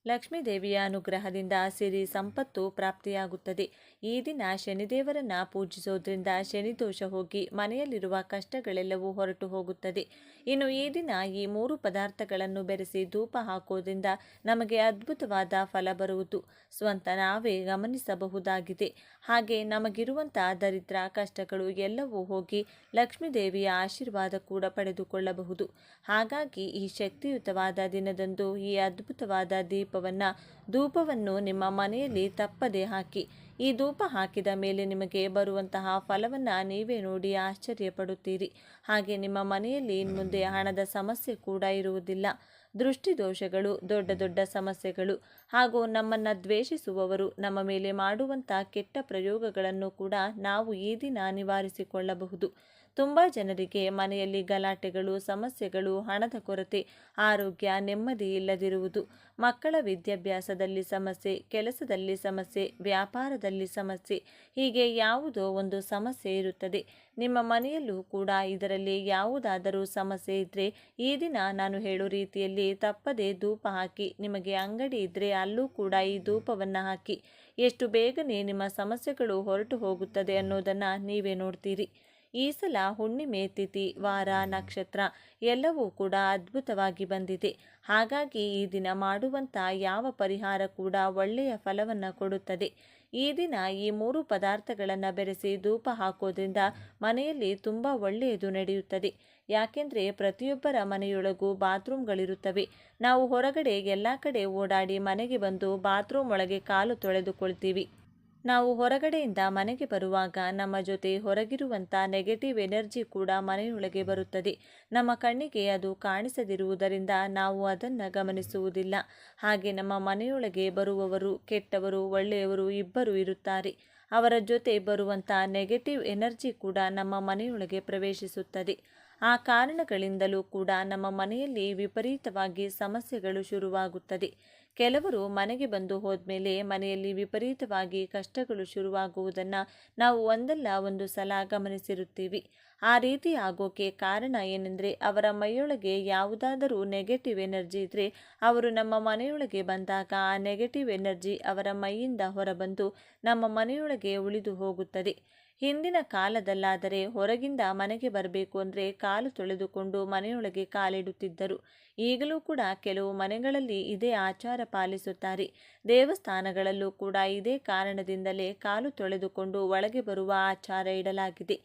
Speaker 1: ಲಕ್ಷ್ಮೀ ದೇವಿಯ ಅನುಗ್ರಹದಿಂದ ಸಿರಿ ಸಂಪತ್ತು ಪ್ರಾಪ್ತಿಯಾಗುತ್ತದೆ. ಈ ದಿನ ಶನಿದೇವರನ್ನು ಪೂಜಿಸೋದ್ರಿಂದ ಶನಿದೋಷ ಹೋಗಿ ಮನೆಯಲ್ಲಿರುವ ಕಷ್ಟಗಳೆಲ್ಲವೂ ಹೊರಟು ಹೋಗುತ್ತದೆ. ಇನ್ನು ಈ ದಿನ ಈ 3 ಪದಾರ್ಥಗಳನ್ನು ಬೆರೆಸಿ ಧೂಪ ಹಾಕೋದ್ರಿಂದ ನಮಗೆ ಅದ್ಭುತವಾದ ಫಲ ಬರುವುದು ಸ್ವಂತ ನಾವೇ ಗಮನಿಸಬಹುದಾಗಿದೆ. ಹಾಗೆ ನಮಗಿರುವಂಥ ದರಿದ್ರ ಕಷ್ಟಗಳು ಎಲ್ಲವೂ ಹೋಗಿ ಲಕ್ಷ್ಮೀ ದೇವಿಯ ಆಶೀರ್ವಾದ ಕೂಡ ಪಡೆದುಕೊಳ್ಳಬಹುದು. ಹಾಗಾಗಿ ಈ ಶಕ್ತಿಯುತವಾದ ದಿನದಂದು ಈ ಅದ್ಭುತವಾದ ಧೂಪವನ್ನು ನಿಮ್ಮ ಮನೆಯಲ್ಲಿ ತಪ್ಪದೆ ಹಾಕಿ. ಈ ಧೂಪ ಹಾಕಿದ ಮೇಲೆ ನಿಮಗೆ ಬರುವಂತಹ ಫಲವನ್ನು ನೀವೇ ನೋಡಿ ಆಶ್ಚರ್ಯಪಡುತ್ತೀರಿ. ಹಾಗೆ ನಿಮ್ಮ ಮನೆಯಲ್ಲಿ ಮುಂದೆ ಹಣದ ಸಮಸ್ಯೆ ಕೂಡ ಇರುವುದಿಲ್ಲ. ದೃಷ್ಟಿದೋಷಗಳು, ದೊಡ್ಡ ದೊಡ್ಡ ಸಮಸ್ಯೆಗಳು ಹಾಗೂ ನಮ್ಮನ್ನು ದ್ವೇಷಿಸುವವರು ನಮ್ಮ ಮೇಲೆ ಮಾಡುವಂಥ ಕೆಟ್ಟ ಪ್ರಯೋಗಗಳನ್ನು ಕೂಡ ನಾವು ಈ ದಿನ ನಿವಾರಿಸಿಕೊಳ್ಳಬಹುದು. ತುಂಬ ಜನರಿಗೆ ಮನೆಯಲ್ಲಿ ಗಲಾಟೆಗಳು, ಸಮಸ್ಯೆಗಳು, ಹಣದ ಕೊರತೆ, ಆರೋಗ್ಯ, ನೆಮ್ಮದಿ ಇಲ್ಲದಿರುವುದು, ಮಕ್ಕಳ ವಿದ್ಯಾಭ್ಯಾಸದಲ್ಲಿ ಸಮಸ್ಯೆ, ಕೆಲಸದಲ್ಲಿ ಸಮಸ್ಯೆ, ವ್ಯಾಪಾರದಲ್ಲಿ ಸಮಸ್ಯೆ, ಹೀಗೆ ಯಾವುದೋ ಒಂದು ಸಮಸ್ಯೆ ಇರುತ್ತದೆ. ನಿಮ್ಮ ಮನೆಯಲ್ಲೂ ಕೂಡ ಇದರಲ್ಲಿ ಯಾವುದಾದರೂ ಸಮಸ್ಯೆ ಇದ್ದರೆ ಈ ದಿನ ನಾನು ಹೇಳೋ ರೀತಿಯಲ್ಲಿ ತಪ್ಪದೆ ಧೂಪ ಹಾಕಿ. ನಿಮಗೆ ಅಂಗಡಿ ಇದ್ದರೆ ಅಲ್ಲೂ ಕೂಡ ಈ ಧೂಪವನ್ನು ಹಾಕಿ. ಎಷ್ಟು ಬೇಗನೆ ನಿಮ್ಮ ಸಮಸ್ಯೆಗಳು ಹೊರಟು ಹೋಗುತ್ತದೆ ಅನ್ನೋದನ್ನು ನೀವೇ ನೋಡ್ತೀರಿ. ಈ ಸಲ ಹುಣ್ಣಿಮೆ ತಿಥಿ, ವಾರ, ನಕ್ಷತ್ರ ಎಲ್ಲವೂ ಕೂಡ ಅದ್ಭುತವಾಗಿ ಬಂದಿದೆ. ಹಾಗಾಗಿ ಈ ದಿನ ಮಾಡುವಂಥ ಯಾವ ಪರಿಹಾರ ಕೂಡ ಒಳ್ಳೆಯ ಫಲವನ್ನು ಕೊಡುತ್ತದೆ. ಈ ದಿನ ಈ 3 ಪದಾರ್ಥಗಳನ್ನು ಬೆರೆಸಿ ಧೂಪ ಹಾಕೋದ್ರಿಂದ ಮನೆಯಲ್ಲಿ ತುಂಬ ಒಳ್ಳೆಯದು ನಡೆಯುತ್ತದೆ. ಯಾಕೆಂದರೆ ಪ್ರತಿಯೊಬ್ಬರ ಮನೆಯೊಳಗೂ ಬಾತ್ರೂಮ್ಗಳಿರುತ್ತವೆ. ನಾವು ಹೊರಗಡೆ ಎಲ್ಲ ಕಡೆ ಓಡಾಡಿ ಮನೆಗೆ ಬಂದು ಬಾತ್ರೂಮ್ ಒಳಗೆ ಕಾಲು ತೊಳೆದುಕೊಳ್ತೀವಿ. ನಾವು ಹೊರಗಡೆಯಿಂದ ಮನೆಗೆ ಬರುವಾಗ ನಮ್ಮ ಜೊತೆ ಹೊರಗಿರುವಂಥ ನೆಗೆಟಿವ್ ಎನರ್ಜಿ ಕೂಡ ಮನೆಯೊಳಗೆ ಬರುತ್ತದೆ. ನಮ್ಮ ಕಣ್ಣಿಗೆ ಅದು ಕಾಣಿಸದಿರುವುದರಿಂದ ನಾವು ಅದನ್ನು ಗಮನಿಸುವುದಿಲ್ಲ. ಹಾಗೆ ನಮ್ಮ ಮನೆಯೊಳಗೆ ಬರುವವರು ಕೆಟ್ಟವರು, ಒಳ್ಳೆಯವರು ಇಬ್ಬರು ಇರುತ್ತಾರೆ. ಅವರ ಜೊತೆ ಬರುವಂಥ ನೆಗೆಟಿವ್ ಎನರ್ಜಿ ಕೂಡ ನಮ್ಮ ಮನೆಯೊಳಗೆ ಪ್ರವೇಶಿಸುತ್ತದೆ. ಆ ಕಾರಣಗಳಿಂದಲೂ ಕೂಡ ನಮ್ಮ ಮನೆಯಲ್ಲಿ ವಿಪರೀತವಾಗಿ ಸಮಸ್ಯೆಗಳು ಶುರುವಾಗುತ್ತದೆ. ಕೆಲವರು ಮನೆಗೆ ಬಂದು ಹೋದ್ಮೇಲೆ ಮನೆಯಲ್ಲಿ ವಿಪರೀತವಾಗಿ ಕಷ್ಟಗಳು ಶುರುವಾಗುವುದನ್ನು ನಾವು ಒಂದಲ್ಲ ಒಂದು ಸಲ ಗಮನಿಸಿರುತ್ತೀವಿ. ಆ ರೀತಿ ಆಗೋಕೆ ಕಾರಣ ಏನೆಂದರೆ ಅವರ ಮೈಯೊಳಗೆ ಯಾವುದಾದರೂ ನೆಗೆಟಿವ್ ಎನರ್ಜಿ ಇದ್ದರೆ ಅವರು ನಮ್ಮ ಮನೆಯೊಳಗೆ ಬಂದಾಗ ಆ ನೆಗೆಟಿವ್ ಎನರ್ಜಿ ಅವರ ಮೈಯಿಂದ ಹೊರಬಂದು ನಮ್ಮ ಮನೆಯೊಳಗೆ ಉಳಿದು ಹೋಗುತ್ತದೆ. ಹಿಂದಿನ ಕಾಲದಲ್ಲಾದರೆ ಹೊರಗಿಂದ ಮನೆಗೆ ಬರಬೇಕು ಅಂದರೆ ಕಾಲು ತೊಳೆದುಕೊಂಡು ಮನೆಯೊಳಗೆ ಕಾಲಿಡುತ್ತಿದ್ದರು. ಈಗಲೂ ಕೂಡ ಕೆಲವು ಮನೆಗಳಲ್ಲಿ ಇದೇ ಆಚಾರ ಪಾಲಿಸುತ್ತಾರೆ. ದೇವಸ್ಥಾನಗಳಲ್ಲೂ ಕೂಡ ಇದೇ ಕಾರಣದಿಂದಲೇ ಕಾಲು ತೊಳೆದುಕೊಂಡು ಒಳಗೆ ಬರುವ ಆಚಾರ ಇಡಲಾಗಿದೆ.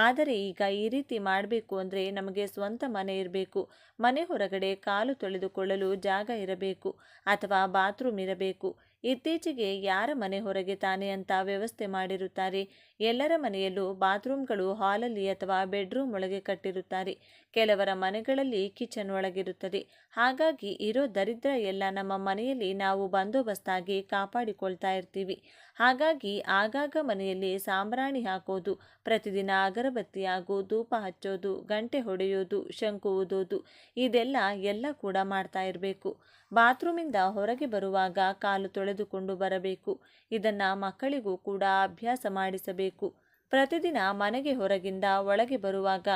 Speaker 1: ಆದರೆ ಈಗ ಈ ರೀತಿ ಮಾಡಬೇಕು ಅಂದರೆ ನಮಗೆ ಸ್ವಂತ ಮನೆ ಇರಬೇಕು. ಮನೆ ಹೊರಗಡೆ ಕಾಲು ತೊಳೆದುಕೊಳ್ಳಲು ಜಾಗ ಇರಬೇಕು ಅಥವಾ ಬಾತ್ರೂಮ್ ಇರಬೇಕು. ಇತ್ತೀಚೆಗೆ ಯಾರ ಮನೆ ಹೊರಗೆ ತಾನೆ ಅಂತ ವ್ಯವಸ್ಥೆ ಮಾಡಿರುತ್ತಾರೆ. ಎಲ್ಲರ ಮನೆಯಲ್ಲೂ ಬಾತ್ರೂಮ್ಗಳು ಹಾಲಲ್ಲಿ ಅಥವಾ ಬೆಡ್ರೂಮ್ ಒಳಗೆ ಕಟ್ಟಿರುತ್ತಾರೆ. ಕೆಲವರ ಮನೆಗಳಲ್ಲಿ ಕಿಚನ್ ಒಳಗಿರುತ್ತದೆ. ಹಾಗಾಗಿ ಇರೋ ದರಿದ್ರ ಎಲ್ಲ ನಮ್ಮ ಮನೆಯಲ್ಲಿ ನಾವು ಬಂದೋಬಸ್ತಾಗಿ ಕಾಪಾಡಿಕೊಳ್ತಾ ಇರ್ತೀವಿ. ಹಾಗಾಗಿ ಆಗಾಗ ಮನೆಯಲ್ಲಿ ಸಾಂಬ್ರಾಣಿ ಹಾಕೋದು, ಪ್ರತಿದಿನ ಅಗರಬತ್ತಿ ಹಾಗೂ ಧೂಪ ಹಚ್ಚೋದು, ಗಂಟೆ ಹೊಡೆಯೋದು, ಶಂಕು ಊದೋದು ಇದೆಲ್ಲ ಕೂಡ ಮಾಡ್ತಾ ಇರಬೇಕು. ಬಾತ್ರೂಮಿಂದ ಹೊರಗೆ ಬರುವಾಗ ಕಾಲು ತೊಳೆದುಕೊಂಡು ಬರಬೇಕು. ಇದನ್ನು ಮಕ್ಕಳಿಗೂ ಕೂಡ ಅಭ್ಯಾಸ ಮಾಡಿಸಬೇಕು. ಪ್ರತಿದಿನ ಮನೆಗೆ ಹೊರಗಿಂದ ಒಳಗೆ ಬರುವಾಗ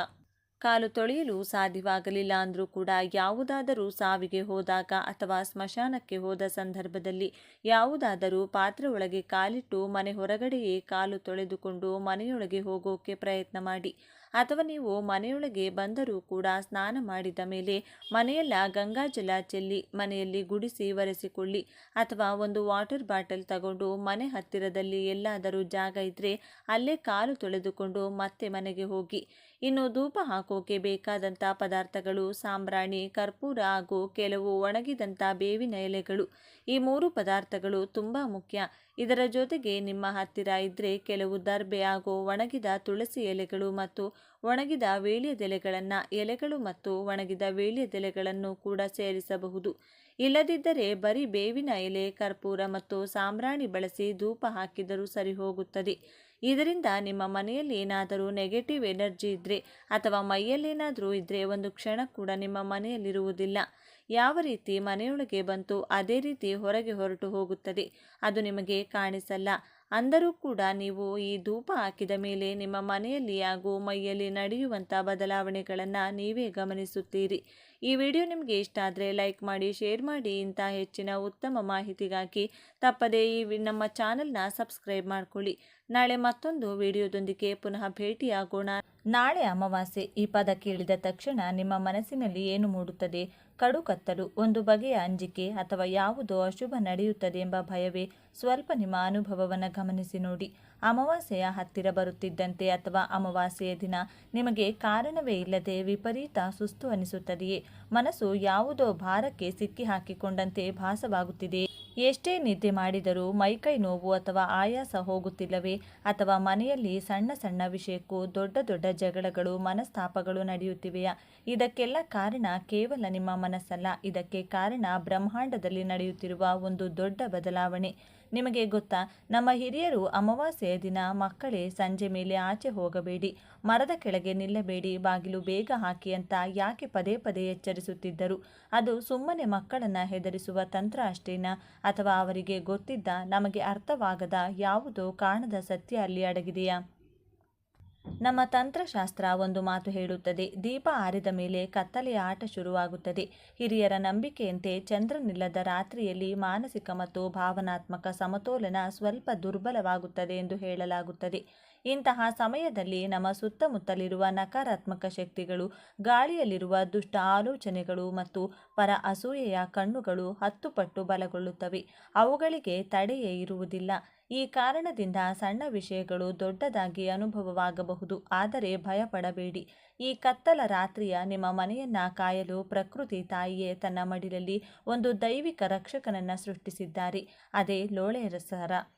Speaker 1: ಕಾಲು ತೊಳೆಯಲು ಸಾಧ್ಯವಾಗಲಿಲ್ಲ ಅಂದರೂ ಕೂಡ ಯಾವುದಾದರೂ ಸಾವಿಗೆ ಹೋದಾಗ ಅಥವಾ ಸ್ಮಶಾನಕ್ಕೆ ಹೋದ ಸಂದರ್ಭದಲ್ಲಿ ಯಾವುದಾದರೂ ಪಾತ್ರೆ ಒಳಗೆ ಕಾಲಿಟ್ಟು ಮನೆ ಹೊರಗಡೆಯೇ ಕಾಲು ತೊಳೆದುಕೊಂಡು ಮನೆಯೊಳಗೆ ಹೋಗೋಕೆ ಪ್ರಯತ್ನ ಮಾಡಿ. ಅಥವಾ ನೀವು ಮನೆಯೊಳಗೆ ಬಂದರೂ ಕೂಡ ಸ್ನಾನ ಮಾಡಿದ ಮೇಲೆ ಮನೆಯೆಲ್ಲ ಗಂಗಾಜಲ ಚೆಲ್ಲಿ ಮನೆಯಲ್ಲಿ ಗುಡಿಸಿ ಒರೆಸಿಕೊಳ್ಳಿ. ಅಥವಾ ಒಂದು ವಾಟರ್ ಬಾಟಲ್ ತಗೊಂಡು ಮನೆ ಹತ್ತಿರದಲ್ಲಿ ಎಲ್ಲಾದರೂ ಜಾಗ ಇದ್ದರೆ ಅಲ್ಲೇ ಕಾಲು ತೊಳೆದುಕೊಂಡು ಮತ್ತೆ ಮನೆಗೆ ಹೋಗಿ. ಇನ್ನು ಧೂಪ ಹಾಕೋಕೆ ಬೇಕಾದಂಥ ಪದಾರ್ಥಗಳು ಸಾಂಬ್ರಾಣಿ, ಕರ್ಪೂರ ಹಾಗೂ ಕೆಲವು ಒಣಗಿದಂಥ ಬೇವಿನ ಎಲೆಗಳು. ಈ 3 ಪದಾರ್ಥಗಳು ತುಂಬ ಮುಖ್ಯ. ಇದರ ಜೊತೆಗೆ ನಿಮ್ಮ ಹತ್ತಿರ ಇದ್ದರೆ ಕೆಲವು ದರ್ಬೆ ಹಾಗೂ ಒಣಗಿದ ತುಳಸಿ ಎಲೆಗಳು ಮತ್ತು ಒಣಗಿದ ವೀಳ್ಯದೆಲೆಗಳನ್ನು ಎಲೆಗಳು ಮತ್ತು ಒಣಗಿದ ವೀಳ್ಯದೆಲೆಗಳನ್ನು ಕೂಡ ಸೇರಿಸಬಹುದು. ಇಲ್ಲದಿದ್ದರೆ ಬರೀ ಬೇವಿನ ಎಲೆ, ಕರ್ಪೂರ ಮತ್ತು ಸಾಂಬ್ರಾಣಿ ಬಳಸಿ ಧೂಪ ಹಾಕಿದರೂ ಸರಿ ಹೋಗುತ್ತದೆ. ಇದರಿಂದ ನಿಮ್ಮ ಮನೆಯಲ್ಲಿ ಏನಾದರೂ ನೆಗೆಟಿವ್ ಎನರ್ಜಿ ಇದ್ದರೆ ಅಥವಾ ಮೈಯಲ್ಲೇನಾದರೂ ಇದ್ದರೆ ಒಂದು ಕ್ಷಣ ಕೂಡ ನಿಮ್ಮ ಮನೆಯಲ್ಲಿರುವುದಿಲ್ಲ. ಯಾವ ರೀತಿ ಮನೆಯೊಳಗೆ ಬಂತು ಅದೇ ರೀತಿ ಹೊರಗೆ ಹೊರಟು ಹೋಗುತ್ತದೆ. ಅದು ನಿಮಗೆ ಕಾಣಿಸಲ್ಲ. ಅಂದರೂ ಕೂಡ ನೀವು ಈ ಧೂಪ ಹಾಕಿದ ಮೇಲೆ ನಿಮ್ಮ ಮನೆಯಲ್ಲಿ ಹಾಗೂ ಮೈಯಲ್ಲಿ ನಡೆಯುವಂಥ ಬದಲಾವಣೆಗಳನ್ನು ನೀವೇ ಗಮನಿಸುತ್ತೀರಿ. ಈ ವಿಡಿಯೋ ನಿಮಗೆ ಇಷ್ಟ ಆದರೆ ಲೈಕ್ ಮಾಡಿ, ಶೇರ್ ಮಾಡಿ. ಇಂಥ ಹೆಚ್ಚಿನ ಉತ್ತಮ ಮಾಹಿತಿಗಾಗಿ ತಪ್ಪದೇ ನಮ್ಮ ಚಾನಲ್ನ ಸಬ್ಸ್ಕ್ರೈಬ್ ಮಾಡ್ಕೊಳ್ಳಿ. ನಾಳೆ ಮತ್ತೊಂದು ವಿಡಿಯೋದೊಂದಿಗೆ ಪುನಃ ಭೇಟಿಯಾಗೋಣ. ನಾಳೆ ಅಮಾವಾಸ್ಯೆ. ಈ ಪದ ಕೇಳಿದ ತಕ್ಷಣ ನಿಮ್ಮ ಮನಸ್ಸಿನಲ್ಲಿ ಏನು ಮೂಡುತ್ತದೆ? ಕಡು ಕತ್ತಲು, ಒಂದು ಬಗೆಯ ಅಂಜಿಕೆ ಅಥವಾ ಯಾವುದೋ ಅಶುಭ ನಡೆಯುತ್ತದೆ ಎಂಬ ಭಯವೇ? ಸ್ವಲ್ಪ ನಿಮ್ಮ ಅನುಭವವನ್ನು ಗಮನಿಸಿ ನೋಡಿ. ಅಮಾವಾಸ್ಯೆಯ ಹತ್ತಿರ ಬರುತ್ತಿದ್ದಂತೆ ಅಥವಾ ಅಮಾವಾಸ್ಯೆಯ ದಿನ ನಿಮಗೆ ಕಾರಣವೇ ಇಲ್ಲದೆ ವಿಪರೀತ ಸುಸ್ತು ಅನಿಸುತ್ತದೆಯೇ? ಮನಸ್ಸು ಯಾವುದೋ ಭಾರಕ್ಕೆ ಸಿಕ್ಕಿ ಹಾಕಿಕೊಂಡಂತೆ ಭಾಸವಾಗುತ್ತಿದೆ. ಎಷ್ಟೇ ನಿದ್ದೆ ಮಾಡಿದರೂ ಮೈಕೈ ನೋವು ಅಥವಾ ಆಯಾಸ ಹೋಗುತ್ತಿಲ್ಲವೇ? ಅಥವಾ ಮನೆಯಲ್ಲಿ ಸಣ್ಣ ಸಣ್ಣ ವಿಷಯಕ್ಕೂ ದೊಡ್ಡ ದೊಡ್ಡ ಜಗಳಗಳು, ಮನಸ್ತಾಪಗಳು ನಡೆಯುತ್ತಿವೆಯಾ? ಇದಕ್ಕೆಲ್ಲ ಕಾರಣ ಕೇವಲ ನಿಮ್ಮ ಮನಸ್ಸಲ್ಲ. ಇದಕ್ಕೆ ಕಾರಣ ಬ್ರಹ್ಮಾಂಡದಲ್ಲಿ ನಡೆಯುತ್ತಿರುವ ಒಂದು ದೊಡ್ಡ ಬದಲಾವಣೆ. ನಿಮಗೆ ಗೊತ್ತಾ, ನಮ್ಮ ಹಿರಿಯರು ಅಮಾವಾಸ್ಯೆಯ ದಿನ ಮಕ್ಕಳೇ ಸಂಜೆ ಮೇಲೆ ಆಚೆ ಹೋಗಬೇಡಿ, ಮರದ ಕೆಳಗೆ ನಿಲ್ಲಬೇಡಿ, ಬಾಗಿಲು ಬೇಗ ಹಾಕಿ ಅಂತ ಯಾಕೆ ಪದೇ ಪದೇ ಎಚ್ಚರಿಸುತ್ತಿದ್ದರು? ಅದು ಸುಮ್ಮನೆ ಮಕ್ಕಳನ್ನು ಹೆದರಿಸುವ ತಂತ್ರ ಅಷ್ಟೇನಾ? ಅಥವಾ ಅವರಿಗೆ ಗೊತ್ತಿದ್ದ, ನಮಗೆ ಅರ್ಥವಾಗದ ಯಾವುದೋ ಕಾಣದ ಸತ್ಯ ಅಲ್ಲಿ ಅಡಗಿದೆಯಾ? ನಮ್ಮ ತಂತ್ರಶಾಸ್ತ್ರ ಒಂದು ಮಾತು ಹೇಳುತ್ತದೆ, ದೀಪ ಆರಿದ ಮೇಲೆ ಕತ್ತಲೆಯ ಆಟ ಶುರುವಾಗುತ್ತದೆ. ಹಿರಿಯರ ನಂಬಿಕೆಯಂತೆ ಚಂದ್ರನಿಲ್ಲದ ರಾತ್ರಿಯಲ್ಲಿ ಮಾನಸಿಕ ಮತ್ತು ಭಾವನಾತ್ಮಕ ಸಮತೋಲನ ಸ್ವಲ್ಪ ದುರ್ಬಲವಾಗುತ್ತದೆ ಎಂದು ಹೇಳಲಾಗುತ್ತದೆ. ಇಂತಹ ಸಮಯದಲ್ಲಿ ನಮ್ಮ ಸುತ್ತಮುತ್ತಲಿರುವ ನಕಾರಾತ್ಮಕ ಶಕ್ತಿಗಳು, ಗಾಳಿಯಲ್ಲಿರುವ ದುಷ್ಟ ಆಲೋಚನೆಗಳು ಮತ್ತು ಪರ ಅಸೂಯೆಯ ಕಣ್ಣುಗಳು 10 ಪಟ್ಟು ಬಲಗೊಳ್ಳುತ್ತವೆ. ಅವುಗಳಿಗೆ ತಡೆಯೇ ಇರುವುದಿಲ್ಲ. ಈ ಕಾರಣದಿಂದ ಸಣ್ಣ ವಿಷಯಗಳು ದೊಡ್ಡದಾಗಿ ಅನುಭವವಾಗಬಹುದು. ಆದರೆ ಭಯಪಡಬೇಡಿ. ಈ ಕತ್ತಲ ರಾತ್ರಿಯ ನಿಮ್ಮ ಮನೆಯನ್ನ ಕಾಯಲು ಪ್ರಕೃತಿ ತಾಯಿಯೇ ತನ್ನ ಮಡಿಲಲ್ಲಿ ಒಂದು ದೈವಿಕ ರಕ್ಷಕನನ್ನು ಸೃಷ್ಟಿಸಿದ್ದಾರೆ. ಅದೇ ಲೋಳೆ ಸರ,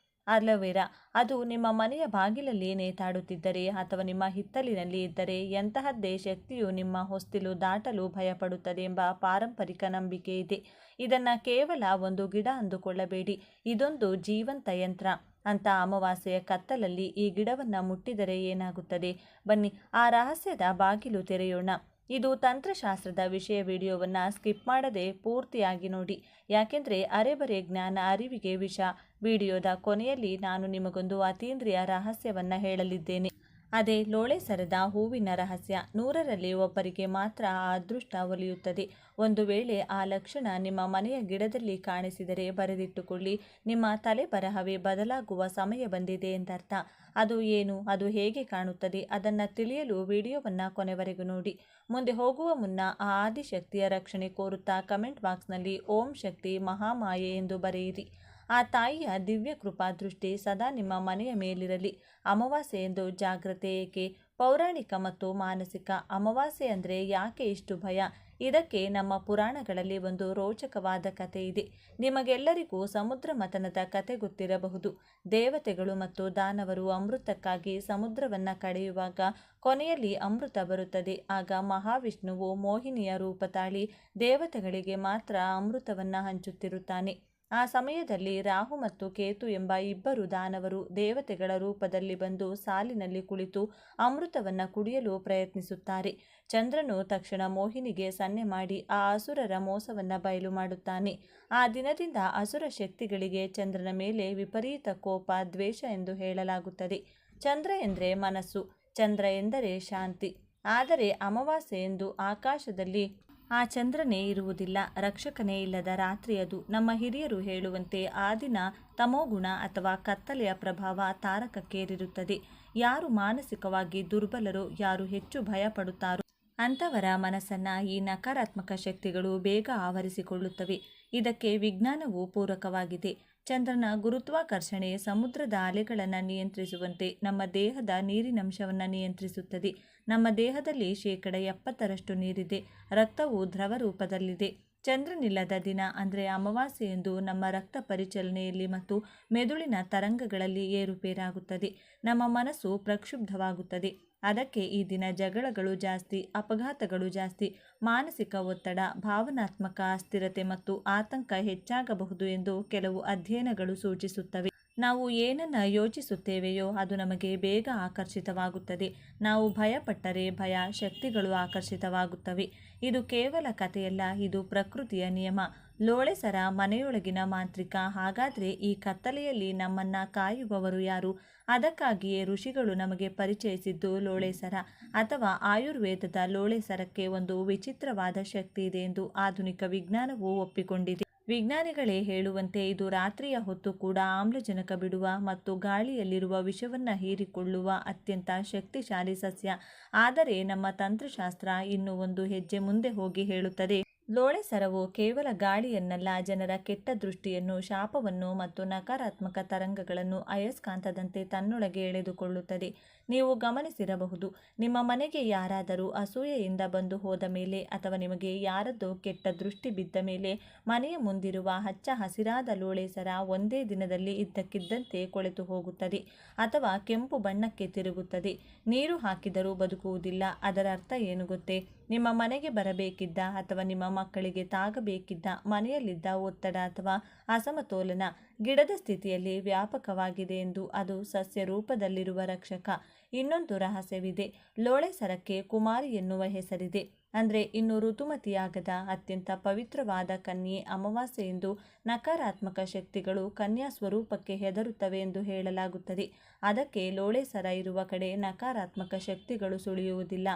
Speaker 1: ಅಲೋವೆರಾ. ಅದು ನಿಮ್ಮ ಮನೆಯ ಬಾಗಿಲಲ್ಲಿ ನೇತಾಡುತ್ತಿದ್ದರೆ ಅಥವಾ ನಿಮ್ಮ ಹಿತ್ತಲಿನಲ್ಲಿ ಇದ್ದರೆ ಎಂತಹದ್ದೇ ಶಕ್ತಿಯು ನಿಮ್ಮ ಹೊಸ್ತಿಲು ದಾಟಲು ಭಯಪಡುತ್ತದೆ ಎಂಬ ಪಾರಂಪರಿಕ ನಂಬಿಕೆ ಇದೆ. ಇದನ್ನು ಕೇವಲ ಒಂದು ಗಿಡ ಅಂದುಕೊಳ್ಳಬೇಡಿ, ಇದೊಂದು ಜೀವಂತ ಯಂತ್ರ. ಅಂತ ಅಮಾವಾಸ್ಯೆಯ ಕತ್ತಲಲ್ಲಿ ಈ ಗಿಡವನ್ನು ಮುಟ್ಟಿದರೆ ಏನಾಗುತ್ತದೆ? ಬನ್ನಿ ಆ ರಹಸ್ಯದ ಬಾಗಿಲು ತೆರೆಯೋಣ. ಇದು ತಂತ್ರಶಾಸ್ತ್ರದ ವಿಷಯ. ವಿಡಿಯೋವನ್ನು ಸ್ಕಿಪ್ ಮಾಡದೆ ಪೂರ್ತಿಯಾಗಿ ನೋಡಿ, ಯಾಕೆಂದರೆ ಅರೆಬರೆ ಜ್ಞಾನ ಅರಿವಿಗೆ ವಿಷ. ವಿಡಿಯೋದ ಕೊನೆಯಲ್ಲಿ ನಾನು ನಿಮಗೊಂದು ಅತೀಂದ್ರಿಯ ರಹಸ್ಯವನ್ನು ಹೇಳಲಿದ್ದೇನೆ. ಅದೇ ಲೋಳೆ ಸರದ ಹೂವಿನ ರಹಸ್ಯ. 100ರಲ್ಲಿ ಒಬ್ಬರಿಗೆ ಮಾತ್ರ ಆ ಅದೃಷ್ಟ ಒಲಿಯುತ್ತದೆ. ಒಂದು ವೇಳೆ ಆ ಲಕ್ಷಣ ನಿಮ್ಮ ಮನೆಯ ಗಿಡದಲ್ಲಿ ಕಾಣಿಸಿದರೆ ಬರೆದಿಟ್ಟುಕೊಳ್ಳಿ, ನಿಮ್ಮ ತಲೆ ಬರಹವೇ ಬದಲಾಗುವ ಸಮಯ ಬಂದಿದೆ ಎಂದರ್ಥ. ಅದು ಏನು, ಅದು ಹೇಗೆ ಕಾಣುತ್ತದೆ, ಅದನ್ನು ತಿಳಿಯಲು ವಿಡಿಯೋವನ್ನು ಕೊನೆವರೆಗೂ ನೋಡಿ. ಮುಂದೆ ಹೋಗುವ ಮುನ್ನ ಆ ಆದಿಶಕ್ತಿಯ ರಕ್ಷಣೆ ಕೋರುತ್ತಾ ಕಮೆಂಟ್ ಬಾಕ್ಸ್ನಲ್ಲಿ ಓಂ ಶಕ್ತಿ ಮಹಾಮಾಯೆ ಎಂದು ಬರೆಯಿರಿ. ಆ ತಾಯಿಯ ದಿವ್ಯ ಕೃಪಾ ದೃಷ್ಟಿ ಸದಾ ನಿಮ್ಮ ಮನೆಯ ಮೇಲಿರಲಿ. ಅಮಾವಾಸ್ಯೆ ಎಂದು ಜಾಗ್ರತೆ ಏಕೆ? ಪೌರಾಣಿಕ ಮತ್ತು ಮಾನಸಿಕ. ಅಮಾವಾಸ್ಯೆ ಅಂದರೆ ಯಾಕೆ ಇಷ್ಟು ಭಯ? ಇದಕ್ಕೆ ನಮ್ಮ ಪುರಾಣಗಳಲ್ಲಿ ಒಂದು ರೋಚಕವಾದ ಕಥೆ ಇದೆ. ನಿಮಗೆಲ್ಲರಿಗೂ ಸಮುದ್ರ ಮಥನದ ಕತೆ ಗೊತ್ತಿರಬಹುದು. ದೇವತೆಗಳು ಮತ್ತು ದಾನವರು ಅಮೃತಕ್ಕಾಗಿ ಸಮುದ್ರವನ್ನು ಕಡೆಯುವಾಗ ಕೊನೆಯಲ್ಲಿ ಅಮೃತ ಬರುತ್ತದೆ. ಆಗ ಮಹಾವಿಷ್ಣುವು ಮೋಹಿನಿಯ ರೂಪ ತಾಳಿ ದೇವತೆಗಳಿಗೆ ಮಾತ್ರ ಅಮೃತವನ್ನು ಹಂಚುತ್ತಿರುತ್ತಾನೆ. ಆ ಸಮಯದಲ್ಲಿ ರಾಹು ಮತ್ತು ಕೇತು ಎಂಬ ಇಬ್ಬರು ದಾನವರು ದೇವತೆಗಳ ರೂಪದಲ್ಲಿ ಬಂದು ಸಾಲಿನಲ್ಲಿ ಕುಳಿತು ಅಮೃತವನ್ನು ಕುಡಿಯಲು ಪ್ರಯತ್ನಿಸುತ್ತಾರೆ. ಚಂದ್ರನು ತಕ್ಷಣ ಮೋಹಿನಿಗೆ ಸನ್ನೆ ಮಾಡಿ ಆ ಅಸುರರ ಮೋಸವನ್ನು ಬಯಲು ಮಾಡುತ್ತಾನೆ. ಆ ದಿನದಿಂದ ಅಸುರ ಶಕ್ತಿಗಳಿಗೆ ಚಂದ್ರನ ಮೇಲೆ ವಿಪರೀತ ಕೋಪ, ದ್ವೇಷ ಎಂದು ಹೇಳಲಾಗುತ್ತದೆ. ಚಂದ್ರ ಎಂದರೆ ಮನಸ್ಸು, ಚಂದ್ರ ಎಂದರೆ ಶಾಂತಿ. ಆದರೆ ಅಮಾವಾಸ್ಯೆ ಎಂದು ಆಕಾಶದಲ್ಲಿ ಆ ಚಂದ್ರನೇ ಇರುವುದಿಲ್ಲ, ರಕ್ಷಕನೇ ಇಲ್ಲದ ರಾತ್ರಿ ಅದು. ನಮ್ಮ ಹಿರಿಯರು ಹೇಳುವಂತೆ ಆ ದಿನ ತಮೋಗುಣ ಅಥವಾ ಕತ್ತಲೆಯ ಪ್ರಭಾವ ತಾರಕಕ್ಕೇರಿರುತ್ತದೆ. ಯಾರು ಮಾನಸಿಕವಾಗಿ ದುರ್ಬಲರೋ, ಯಾರು ಹೆಚ್ಚು ಭಯಪಡುತ್ತಾರೋ ಅಂಥವರ ಮನಸ್ಸನ್ನು ಈ ನಕಾರಾತ್ಮಕ ಶಕ್ತಿಗಳು ಬೇಗ ಆವರಿಸಿಕೊಳ್ಳುತ್ತವೆ. ಇದಕ್ಕೆ ವಿಜ್ಞಾನವು ಪೂರಕವಾಗಿದೆ. ಚಂದ್ರನ ಗುರುತ್ವಾಕರ್ಷಣೆ ಸಮುದ್ರದ ಅಲೆಗಳನ್ನು ನಿಯಂತ್ರಿಸುವಂತೆ ನಮ್ಮ ದೇಹದ ನೀರಿನಂಶವನ್ನು ನಿಯಂತ್ರಿಸುತ್ತದೆ. ನಮ್ಮ ದೇಹದಲ್ಲಿ 70% ನೀರಿದೆ. ರಕ್ತವು ದ್ರವ ರೂಪದಲ್ಲಿದೆ. ಚಂದ್ರನಿಲ್ಲದ ದಿನ ಅಂದರೆ ಅಮಾವಾಸ್ಯೆಯಂದು ನಮ್ಮ ರಕ್ತ ಪರಿಚಲನೆಯಲ್ಲಿ ಮತ್ತು ಮೆದುಳಿನ ತರಂಗಗಳಲ್ಲಿ ಏರುಪೇರಾಗುತ್ತದೆ. ನಮ್ಮ ಮನಸ್ಸು ಪ್ರಕ್ಷುಬ್ಧವಾಗುತ್ತದೆ. ಅದಕ್ಕೆ ಈ ದಿನ ಜಗಳಗಳು ಜಾಸ್ತಿ, ಅಪಘಾತಗಳು ಜಾಸ್ತಿ, ಮಾನಸಿಕ ಒತ್ತಡ, ಭಾವನಾತ್ಮಕ ಅಸ್ಥಿರತೆ ಮತ್ತು ಆತಂಕ ಹೆಚ್ಚಾಗಬಹುದು ಎಂದು ಕೆಲವು ಅಧ್ಯಯನಗಳು ಸೂಚಿಸುತ್ತವೆ. ನಾವು ಏನನ್ನು ಯೋಚಿಸುತ್ತೇವೆಯೋ ಅದು ನಮಗೆ ಬೇಗ ಆಕರ್ಷಿತವಾಗುತ್ತದೆ. ನಾವು ಭಯಪಟ್ಟರೆ ಭಯ ಶಕ್ತಿಗಳು ಆಕರ್ಷಿತವಾಗುತ್ತವೆ. ಇದು ಕೇವಲ ಕಥೆಯಲ್ಲ, ಇದು ಪ್ರಕೃತಿಯ ನಿಯಮ. ಲೋಳೆ ಸರ ಮನೆಯೊಳಗಿನ ಮಾಂತ್ರಿಕ. ಹಾಗಾದರೆ ಈ ಕತ್ತಲೆಯಲ್ಲಿ ನಮ್ಮನ್ನು ಕಾಯುವವರು ಯಾರು? ಅದಕ್ಕಾಗಿಯೇ ಋಷಿಗಳು ನಮಗೆ ಪರಿಚಯಿಸಿದ್ದು ಲೋಳೆ ಸರ ಅಥವಾ ಆಯುರ್ವೇದದ ಲೋಳೆ ಸರಕ್ಕೆ ಒಂದು ವಿಚಿತ್ರವಾದ ಶಕ್ತಿ ಇದೆ ಎಂದು ಆಧುನಿಕ ವಿಜ್ಞಾನವು ಒಪ್ಪಿಕೊಂಡಿದೆ. ವಿಜ್ಞಾನಿಗಳೇ ಹೇಳುವಂತೆ ಇದು ರಾತ್ರಿಯ ಹೊತ್ತು ಕೂಡ ಆಮ್ಲಜನಕ ಬಿಡುವ ಮತ್ತು ಗಾಳಿಯಲ್ಲಿರುವ ವಿಷವನ್ನು ಹೀರಿಕೊಳ್ಳುವ ಅತ್ಯಂತ ಶಕ್ತಿಶಾಲಿ ಸಸ್ಯ. ಆದರೆ ನಮ್ಮ ತಂತ್ರಶಾಸ್ತ್ರ ಇನ್ನೂ ಒಂದು ಹೆಜ್ಜೆ ಮುಂದೆ ಹೋಗಿ ಹೇಳುತ್ತದೆ, ಲೋಳೆ ಸರವು ಕೇವಲ ಗಾಳಿಯನ್ನಲ್ಲ, ಜನರ ಕೆಟ್ಟ ದೃಷ್ಟಿಯನ್ನು, ಶಾಪವನ್ನು ಮತ್ತು ನಕಾರಾತ್ಮಕ ತರಂಗಗಳನ್ನು ಅಯಸ್ಕಾಂತದಂತೆ ತನ್ನೊಳಗೆ ಎಳೆದುಕೊಳ್ಳುತ್ತದೆ. ನೀವು ಗಮನಿಸಿರಬಹುದು, ನಿಮ್ಮ ಮನೆಗೆ ಯಾರಾದರೂ ಅಸೂಯೆಯಿಂದ ಬಂದು ಹೋದ ಮೇಲೆ ಅಥವಾ ನಿಮಗೆ ಯಾರದ್ದೋ ಕೆಟ್ಟ ದೃಷ್ಟಿ ಬಿದ್ದ ಮೇಲೆ ಮನೆಯ ಮುಂದಿರುವ ಹಚ್ಚ ಹಸಿರಾದ ಲೋಳೆ ಸರ ಒಂದೇ ದಿನದಲ್ಲಿ ಇದ್ದಕ್ಕಿದ್ದಂತೆ ಕೊಳೆತು ಹೋಗುತ್ತದೆ ಅಥವಾ ಕೆಂಪು ಬಣ್ಣಕ್ಕೆ ತಿರುಗುತ್ತದೆ. ನೀರು ಹಾಕಿದರೂ ಬದುಕುವುದಿಲ್ಲ. ಅದರ ಅರ್ಥ ಏನು ಗೊತ್ತೇ? ನಿಮ್ಮ ಮನೆಗೆ ಬರಬೇಕಿದ್ದ ಅಥವಾ ನಿಮ್ಮ ಮಕ್ಕಳಿಗೆ ತಾಗಬೇಕಿದ್ದ ಮನೆಯಲ್ಲಿದ್ದ ಒತ್ತಡ ಅಥವಾ ಅಸಮತೋಲನ ಗಿಡದ ಸ್ಥಿತಿಯಲ್ಲಿ ವ್ಯಾಪಕವಾಗಿದೆ ಎಂದು. ಅದು ಸಸ್ಯ ರೂಪದಲ್ಲಿರುವ ರಕ್ಷಕ. ಇನ್ನೊಂದು ರಹಸ್ಯವಿದೆ. ಲೋಳೆ ಸರಕ್ಕೆ ಕುಮಾರಿ ಎನ್ನುವ ಹೆಸರಿದೆ. ಅಂದರೆ ಇನ್ನು ಋತುಮತಿಯಾಗದ ಅತ್ಯಂತ ಪವಿತ್ರವಾದ ಕನ್ಯೆ. ಅಮಾವಾಸ್ಯೆಯೆಂದು ನಕಾರಾತ್ಮಕ ಶಕ್ತಿಗಳು ಕನ್ಯಾ ಸ್ವರೂಪಕ್ಕೆ ಹೆದರುತ್ತವೆ ಎಂದು ಹೇಳಲಾಗುತ್ತದೆ. ಅದಕ್ಕೆ ಲೋಳೆ ಸರ ಇರುವ ಕಡೆ ನಕಾರಾತ್ಮಕ ಶಕ್ತಿಗಳು ಸುಳಿಯುವುದಿಲ್ಲ.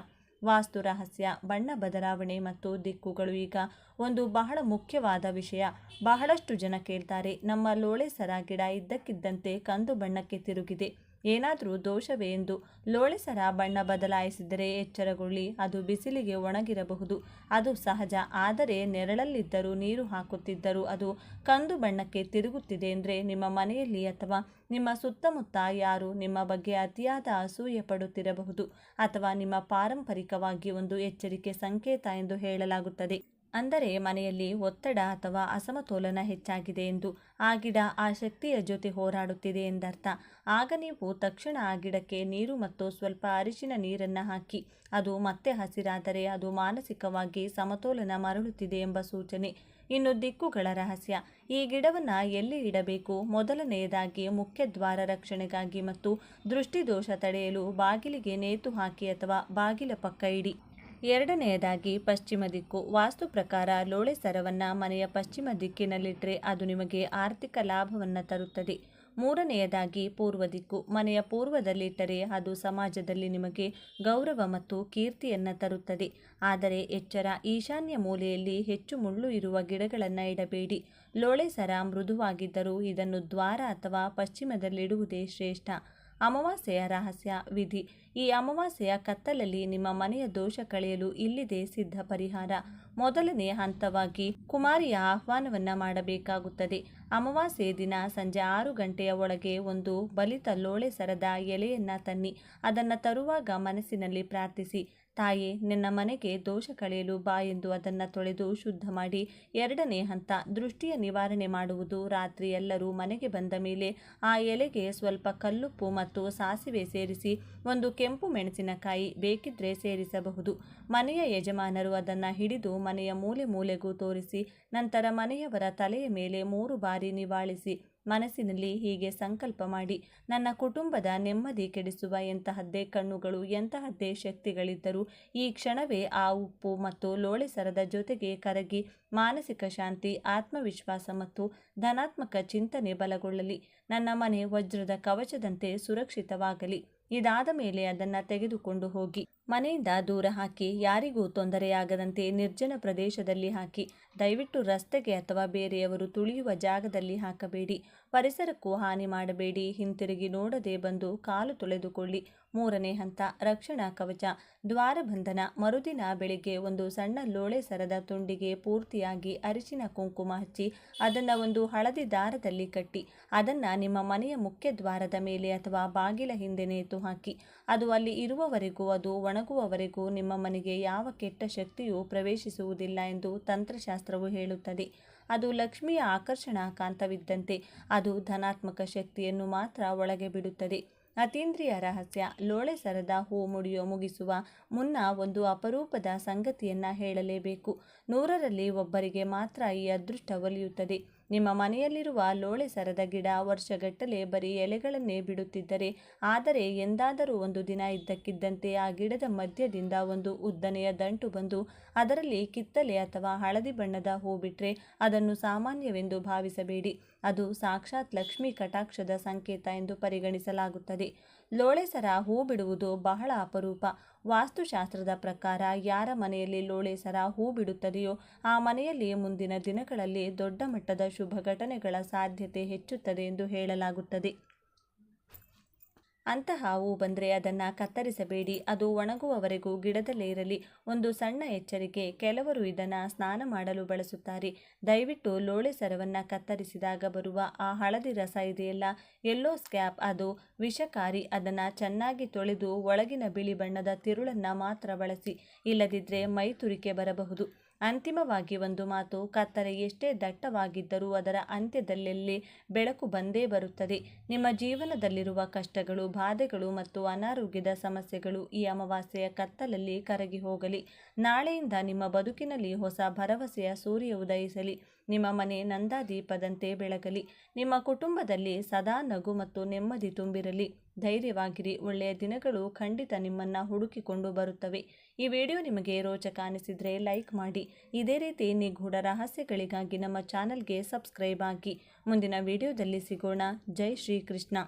Speaker 1: ವಾಸ್ತು ರಹಸ್ಯ, ಬಣ್ಣ ಬದಲಾವಣೆ ಮತ್ತು ದಿಕ್ಕುಗಳು. ಈಗ ಒಂದು ಬಹಳ ಮುಖ್ಯವಾದ ವಿಷಯ. ಬಹಳಷ್ಟು ಜನ ಕೇಳ್ತಾರೆ, ನಮ್ಮ ಲೋಳೆ ಸರ ಗಿಡ ಇದ್ದಕ್ಕಿದ್ದಂತೆ ಕಂದು ಬಣ್ಣಕ್ಕೆ ತಿರುಗಿದೆ, ಏನಾದರೂ ದೋಷವೇ ಎಂದು. ಲೋಳೆ ಸರ ಬಣ್ಣ ಬದಲಾಯಿಸಿದರೆ ಎಚ್ಚರಗೊಳ್ಳಿ, ಅದು ಬಿಸಿಲಿಗೆ ಒಣಗಿರಬಹುದು, ಅದು ಸಹಜ. ಆದರೆ ನೆರಳಲ್ಲಿದ್ದರೂ ನೀರು ಹಾಕುತ್ತಿದ್ದರೂ ಅದು ಕಂದು ಬಣ್ಣಕ್ಕೆ ತಿರುಗುತ್ತಿದೆ ಅಂದರೆ ನಿಮ್ಮ ಮನೆಯಲ್ಲಿ ಅಥವಾ ನಿಮ್ಮ ಸುತ್ತಮುತ್ತ ಯಾರು ನಿಮ್ಮ ಬಗ್ಗೆ ಅತಿಯಾದ ಅಸೂಯೆ ಪಡುತ್ತಿರಬಹುದು ಅಥವಾ ನಿಮ್ಮ ಪಾರಂಪರಿಕವಾಗಿ ಒಂದು ಎಚ್ಚರಿಕೆ ಸಂಕೇತ ಎಂದು ಹೇಳಲಾಗುತ್ತದೆ. ಅಂದರೆ ಮನೆಯಲ್ಲಿ ಒತ್ತಡ ಅಥವಾ ಅಸಮತೋಲನ ಹೆಚ್ಚಾಗಿದೆ ಎಂದು. ಆ ಗಿಡ ಆ ಶಕ್ತಿಯ ಜೊತೆ ಹೋರಾಡುತ್ತಿದೆ ಎಂದರ್ಥ. ಆಗ ನೀವು ತಕ್ಷಣ ಆ ಗಿಡಕ್ಕೆ ನೀರು ಮತ್ತು ಸ್ವಲ್ಪ ಅರಿಶಿನ ನೀರನ್ನು ಹಾಕಿ. ಅದು ಮತ್ತೆ ಹಸಿರಾದರೆ ಅದು ಮಾನಸಿಕವಾಗಿ ಸಮತೋಲನ ಮರಳುತ್ತಿದೆ ಎಂಬ ಸೂಚನೆ. ಇನ್ನು ದಿಕ್ಕುಗಳ ರಹಸ್ಯ. ಈ ಗಿಡವನ್ನು ಎಲ್ಲಿ ಇಡಬೇಕು? ಮೊದಲನೆಯದಾಗಿ ಮುಖ್ಯ ದ್ವಾರ ರಕ್ಷಣೆಗಾಗಿ ಮತ್ತು ದೃಷ್ಟಿದೋಷ ತಡೆಯಲು ಬಾಗಿಲಿಗೆ ನೇತು ಹಾಕಿ ಅಥವಾ ಬಾಗಿಲ ಪಕ್ಕ ಇಡಿ. ಎರಡನೆಯದಾಗಿ ಪಶ್ಚಿಮ ದಿಕ್ಕು. ವಾಸ್ತು ಪ್ರಕಾರ ಲೋಳೆ ಸರವನ್ನು ಮನೆಯ ಪಶ್ಚಿಮ ದಿಕ್ಕಿನಲ್ಲಿಟ್ಟರೆ ಅದು ನಿಮಗೆ ಆರ್ಥಿಕ ಲಾಭವನ್ನು ತರುತ್ತದೆ. ಮೂರನೆಯದಾಗಿ ಪೂರ್ವ ದಿಕ್ಕು. ಮನೆಯ ಪೂರ್ವದಲ್ಲಿಟ್ಟರೆ ಅದು ಸಮಾಜದಲ್ಲಿ ನಿಮಗೆ ಗೌರವ ಮತ್ತು ಕೀರ್ತಿಯನ್ನು ತರುತ್ತದೆ. ಆದರೆ ಎಚ್ಚರ, ಈಶಾನ್ಯ ಮೂಲೆಯಲ್ಲಿ ಹೆಚ್ಚು ಮುಳ್ಳು ಇರುವ ಗಿಡಗಳನ್ನು ಇಡಬೇಡಿ. ಲೋಳೆ ಸರ ಮೃದುವಾಗಿದ್ದರೂ ಇದನ್ನು ದ್ವಾರ ಅಥವಾ ಪಶ್ಚಿಮದಲ್ಲಿಡುವುದೇ ಶ್ರೇಷ್ಠ. ಅಮಾವಾಸ್ಯೆಯ ರಹಸ್ಯ ವಿಧಿ. ಈ ಅಮಾವಾಸ್ಯೆಯ ಕತ್ತಲಲ್ಲಿ ನಿಮ್ಮ ಮನೆಯ ದೋಷ ಕಳೆಯಲು ಇಲ್ಲಿದೆ ಸಿದ್ಧ ಪರಿಹಾರ. ಮೊದಲನೇ ಹಂತವಾಗಿ ಕುಮಾರಿಯ ಆಹ್ವಾನವನ್ನು ಮಾಡಬೇಕಾಗುತ್ತದೆ. ಅಮಾವಾಸ್ಯೆ ದಿನ ಸಂಜೆ 6 ಗಂಟೆಯ ಒಳಗೆ ಒಂದು ಬಲಿತ ಲೋಳೆ ಸರದ ಎಲೆಯನ್ನು ತನ್ನಿ. ಅದನ್ನು ತರುವಾಗ ಮನಸ್ಸಿನಲ್ಲಿ ಪ್ರಾರ್ಥಿಸಿ, ತಾಯೇ, ನಿನ್ನ ಮನೆಗೆ ದೋಷ ಕಳೆಯಲು ಬಾ ಎಂದು ಅದನ್ನು ತೊಳೆದು ಶುದ್ಧ ಮಾಡಿ. ಎರಡನೇ ಹಂತ ದೃಷ್ಟಿಯ ನಿವಾರಣೆ ಮಾಡುವುದು. ರಾತ್ರಿ ಎಲ್ಲರೂ ಮನೆಗೆ ಬಂದ ಮೇಲೆ ಆ ಎಲೆಗೆ ಸ್ವಲ್ಪ ಕಲ್ಲುಪ್ಪು ಮತ್ತು ಸಾಸಿವೆ ಸೇರಿಸಿ ಒಂದು ಕೆಂಪು ಮೆಣಸಿನಕಾಯಿ ಬೇಕಿದ್ರೆ ಸೇರಿಸಬಹುದು. ಮನೆಯ ಯಜಮಾನರು ಅದನ್ನು ಹಿಡಿದು ಮನೆಯ ಮೂಲೆ ಮೂಲೆಗೂ ತೋರಿಸಿ ನಂತರ ಮನೆಯವರ ತಲೆಯ ಮೇಲೆ 3 ಬಾರಿ ನಿವಾಳಿಸಿ ಮನಸ್ಸಿನಲ್ಲಿ ಹೀಗೆ ಸಂಕಲ್ಪ ಮಾಡಿ, ನನ್ನ ಕುಟುಂಬದ ನೆಮ್ಮದಿ ಕೆಡಿಸುವ ಎಂತಹದ್ದೇ ಕಣ್ಣುಗಳು, ಎಂತಹದ್ದೇ ಶಕ್ತಿಗಳಿದ್ದರೂ ಈ ಕ್ಷಣವೇ ಆ ಉಪ್ಪು ಮತ್ತು ಲೋಳೆ ಸರದ ಜೊತೆಗೆ ಕರಗಿ ಮಾನಸಿಕ ಶಾಂತಿ, ಆತ್ಮವಿಶ್ವಾಸ ಮತ್ತು ಧನಾತ್ಮಕ ಚಿಂತನೆ ಬಲಗೊಳ್ಳಲಿ. ನನ್ನ ಮನೆ ವಜ್ರದ ಕವಚದಂತೆ ಸುರಕ್ಷಿತವಾಗಲಿ. ಇದಾದ ಮೇಲೆ ಅದನ್ನು ತೆಗೆದುಕೊಂಡು ಹೋಗಿ ಮನೆಯಿಂದ ದೂರ ಹಾಕಿ. ಯಾರಿಗೂ ತೊಂದರೆಯಾಗದಂತೆ ನಿರ್ಜನ ಪ್ರದೇಶದಲ್ಲಿ ಹಾಕಿ. ದಯವಿಟ್ಟು ರಸ್ತೆಗೆ ಅಥವಾ ಬೇರೆಯವರು ತುಳಿಯುವ ಜಾಗದಲ್ಲಿ ಹಾಕಬೇಡಿ. ಪರಿಸರಕ್ಕೂ ಹಾನಿ ಮಾಡಬೇಡಿ. ಹಿಂತಿರುಗಿ ನೋಡದೆ ಬಂದು ಕಾಲು ತೊಳೆದುಕೊಳ್ಳಿ. ಮೂರನೇ ಹಂತ ರಕ್ಷಣಾ ಕವಚ, ದ್ವಾರಬಂಧನ. ಮರುದಿನ ಬೆಳಿಗ್ಗೆ ಒಂದು ಸಣ್ಣ ಲೋಳೆ ಸರದ ತುಂಡಿಗೆ ಪೂರ್ತಿಯಾಗಿ ಅರಿಶಿನ ಕುಂಕುಮ ಹಚ್ಚಿ ಅದನ್ನು ಒಂದು ಹಳದಿ ದಾರದಲ್ಲಿ ಕಟ್ಟಿ ಅದನ್ನು ನಿಮ್ಮ ಮನೆಯ ಮುಖ್ಯ ದ್ವಾರದ ಮೇಲೆ ಅಥವಾ ಬಾಗಿಲ ಹಿಂದೆ ನೇತು ಹಾಕಿ. ಅದು ಅಲ್ಲಿ ಇರುವವರೆಗೂ, ಅದು ಒಣಗುವವರೆಗೂ ನಿಮ್ಮ ಮನೆಗೆ ಯಾವ ಕೆಟ್ಟ ಶಕ್ತಿಯೂ ಪ್ರವೇಶಿಸುವುದಿಲ್ಲ ಎಂದು ತಂತ್ರಶಾಸ್ತ್ರವು ಹೇಳುತ್ತದೆ. ಅದು ಲಕ್ಷ್ಮಿಯ ಆಕರ್ಷಣಾ ಕಾಂತವಿದ್ದಂತೆ. ಅದು ಧನಾತ್ಮಕ ಶಕ್ತಿಯನ್ನು ಮಾತ್ರ ಒಳಗೆ ಬಿಡುತ್ತದೆ. ಅತೀಂದ್ರಿಯ ರಹಸ್ಯ. ಲೋಳೆ ಸರದ ಹೂ ಮುಗಿಸುವ ಮುನ್ನ ಒಂದು ಅಪರೂಪದ ಸಂಗತಿಯನ್ನು ಹೇಳಲೇಬೇಕು. 100ರಲ್ಲಿ ಒಬ್ಬರಿಗೆ ಮಾತ್ರ ಈ ಅದೃಷ್ಟ ಒಲಿಯುತ್ತದೆ. ನಿಮ್ಮ ಮನೆಯಲ್ಲಿರುವ ಲೋಳೆ ಸರದ ಗಿಡ ವರ್ಷಗಟ್ಟಲೆ ಬರೀ ಎಲೆಗಳನ್ನೇ ಬಿಡುತ್ತಿದ್ದರೆ, ಆದರೆ ಎಂದಾದರೂ ಒಂದು ದಿನ ಇದ್ದಕ್ಕಿದ್ದಂತೆ ಆ ಗಿಡದ ಮಧ್ಯದಿಂದ ಒಂದು ಉದ್ದನೆಯ ದಂಟು ಬಂದು ಅದರಲ್ಲಿ ಕಿತ್ತಲೆ ಅಥವಾ ಹಳದಿ ಬಣ್ಣದ ಹೂ ಬಿಟ್ಟರೆ ಅದನ್ನು ಸಾಮಾನ್ಯವೆಂದು ಭಾವಿಸಬೇಡಿ. ಅದು ಸಾಕ್ಷಾತ್ ಲಕ್ಷ್ಮೀ ಕಟಾಕ್ಷದ ಸಂಕೇತ ಎಂದು ಪರಿಗಣಿಸಲಾಗುತ್ತದೆ. ಲೋಳೆ ಸರ ಹೂ ಬಿಡುವುದು ಬಹಳ ಅಪರೂಪ. ವಾಸ್ತುಶಾಸ್ತ್ರದ ಪ್ರಕಾರ ಯಾರ ಮನೆಯಲ್ಲಿ ಲೋಳೆ ಸರ ಹೂ ಬಿಡುತ್ತದೆಯೋ ಆ ಮನೆಯಲ್ಲಿ ಮುಂದಿನ ದಿನಗಳಲ್ಲಿ ದೊಡ್ಡ ಮಟ್ಟದ ಶುಭ ಘಟನೆಗಳ ಸಾಧ್ಯತೆ ಹೆಚ್ಚುತ್ತದೆ ಎಂದು ಹೇಳಲಾಗುತ್ತದೆ. ಅಂತಹ ಹೂ ಬಂದರೆ ಅದನ್ನು ಕತ್ತರಿಸಬೇಡಿ. ಅದು ಒಣಗುವವರೆಗೂ ಗಿಡದಲ್ಲೇ ಇರಲಿ. ಒಂದು ಸಣ್ಣ ಎಚ್ಚರಿಕೆ, ಕೆಲವರು ಇದನ್ನು ಸ್ನಾನ ಮಾಡಲು ಬಳಸುತ್ತಾರೆ. ದಯವಿಟ್ಟು ಲೋಳೆ ಸರವನ್ನು ಕತ್ತರಿಸಿದಾಗ ಬರುವ ಆ ಹಳದಿ ರಸ ಇದೆಯಲ್ಲ, ಯೆಲ್ಲೋ ಸ್ಕ್ಯಾಪ್, ಅದು ವಿಷಕಾರಿ. ಅದನ್ನು ಚೆನ್ನಾಗಿ ತೊಳೆದು ಒಳಗಿನ ಬಿಳಿ ಬಣ್ಣದ ತಿರುಳನ್ನು ಮಾತ್ರ ಬಳಸಿ. ಇಲ್ಲದಿದ್ದರೆ ಮೈ ತುರಿಕೆ ಬರಬಹುದು. ಅಂತಿಮವಾಗಿ ಒಂದು ಮಾತು, ಕತ್ತಲೆ ಎಷ್ಟೇ ದಟ್ಟವಾಗಿದ್ದರೂ ಅದರ ಅಂತ್ಯದಲ್ಲೆಲ್ಲಿ ಬೆಳಕು ಬಂದೇ ಬರುತ್ತದೆ. ನಿಮ್ಮ ಜೀವನದಲ್ಲಿರುವ ಕಷ್ಟಗಳು, ಬಾಧೆಗಳು ಮತ್ತು ಅನಾರೋಗ್ಯದ ಸಮಸ್ಯೆಗಳು ಈ ಅಮಾವಾಸ್ಯೆಯ ಕತ್ತಲಲ್ಲಿ ಕರಗಿ ಹೋಗಲಿ. ನಾಳೆಯಿಂದ ನಿಮ್ಮ ಬದುಕಿನಲ್ಲಿ ಹೊಸ ಭರವಸೆಯ ಸೂರ್ಯ ಉದಯಿಸಲಿ. ನಿಮ್ಮ ಮನೆ ನಂದಾದೀಪದಂತೆ ಬೆಳಗಲಿ. ನಿಮ್ಮ ಕುಟುಂಬದಲ್ಲಿ ಸದಾ ನಗು ಮತ್ತು ನೆಮ್ಮದಿ ತುಂಬಿರಲಿ. ಧೈರ್ಯವಾಗಿರಿ. ಒಳ್ಳೆಯ ದಿನಗಳು ಖಂಡಿತ ನಿಮ್ಮನ್ನು ಹುಡುಕಿಕೊಂಡು ಬರುತ್ತವೆ. ಈ ವಿಡಿಯೋ ನಿಮಗೆ ರೋಚಕ ಅನಿಸಿದರೆ ಲೈಕ್ ಮಾಡಿ. ಇದೇ ರೀತಿ ನಿಗೂಢ ರಹಸ್ಯಗಳಿಗಾಗಿ ನಮ್ಮ ಚಾನಲ್ಗೆ ಸಬ್ಸ್ಕ್ರೈಬ್ ಆಗಿ. ಮುಂದಿನ ವಿಡಿಯೋದಲ್ಲಿ ಸಿಗೋಣ. ಜೈ ಶ್ರೀ ಕೃಷ್ಣ.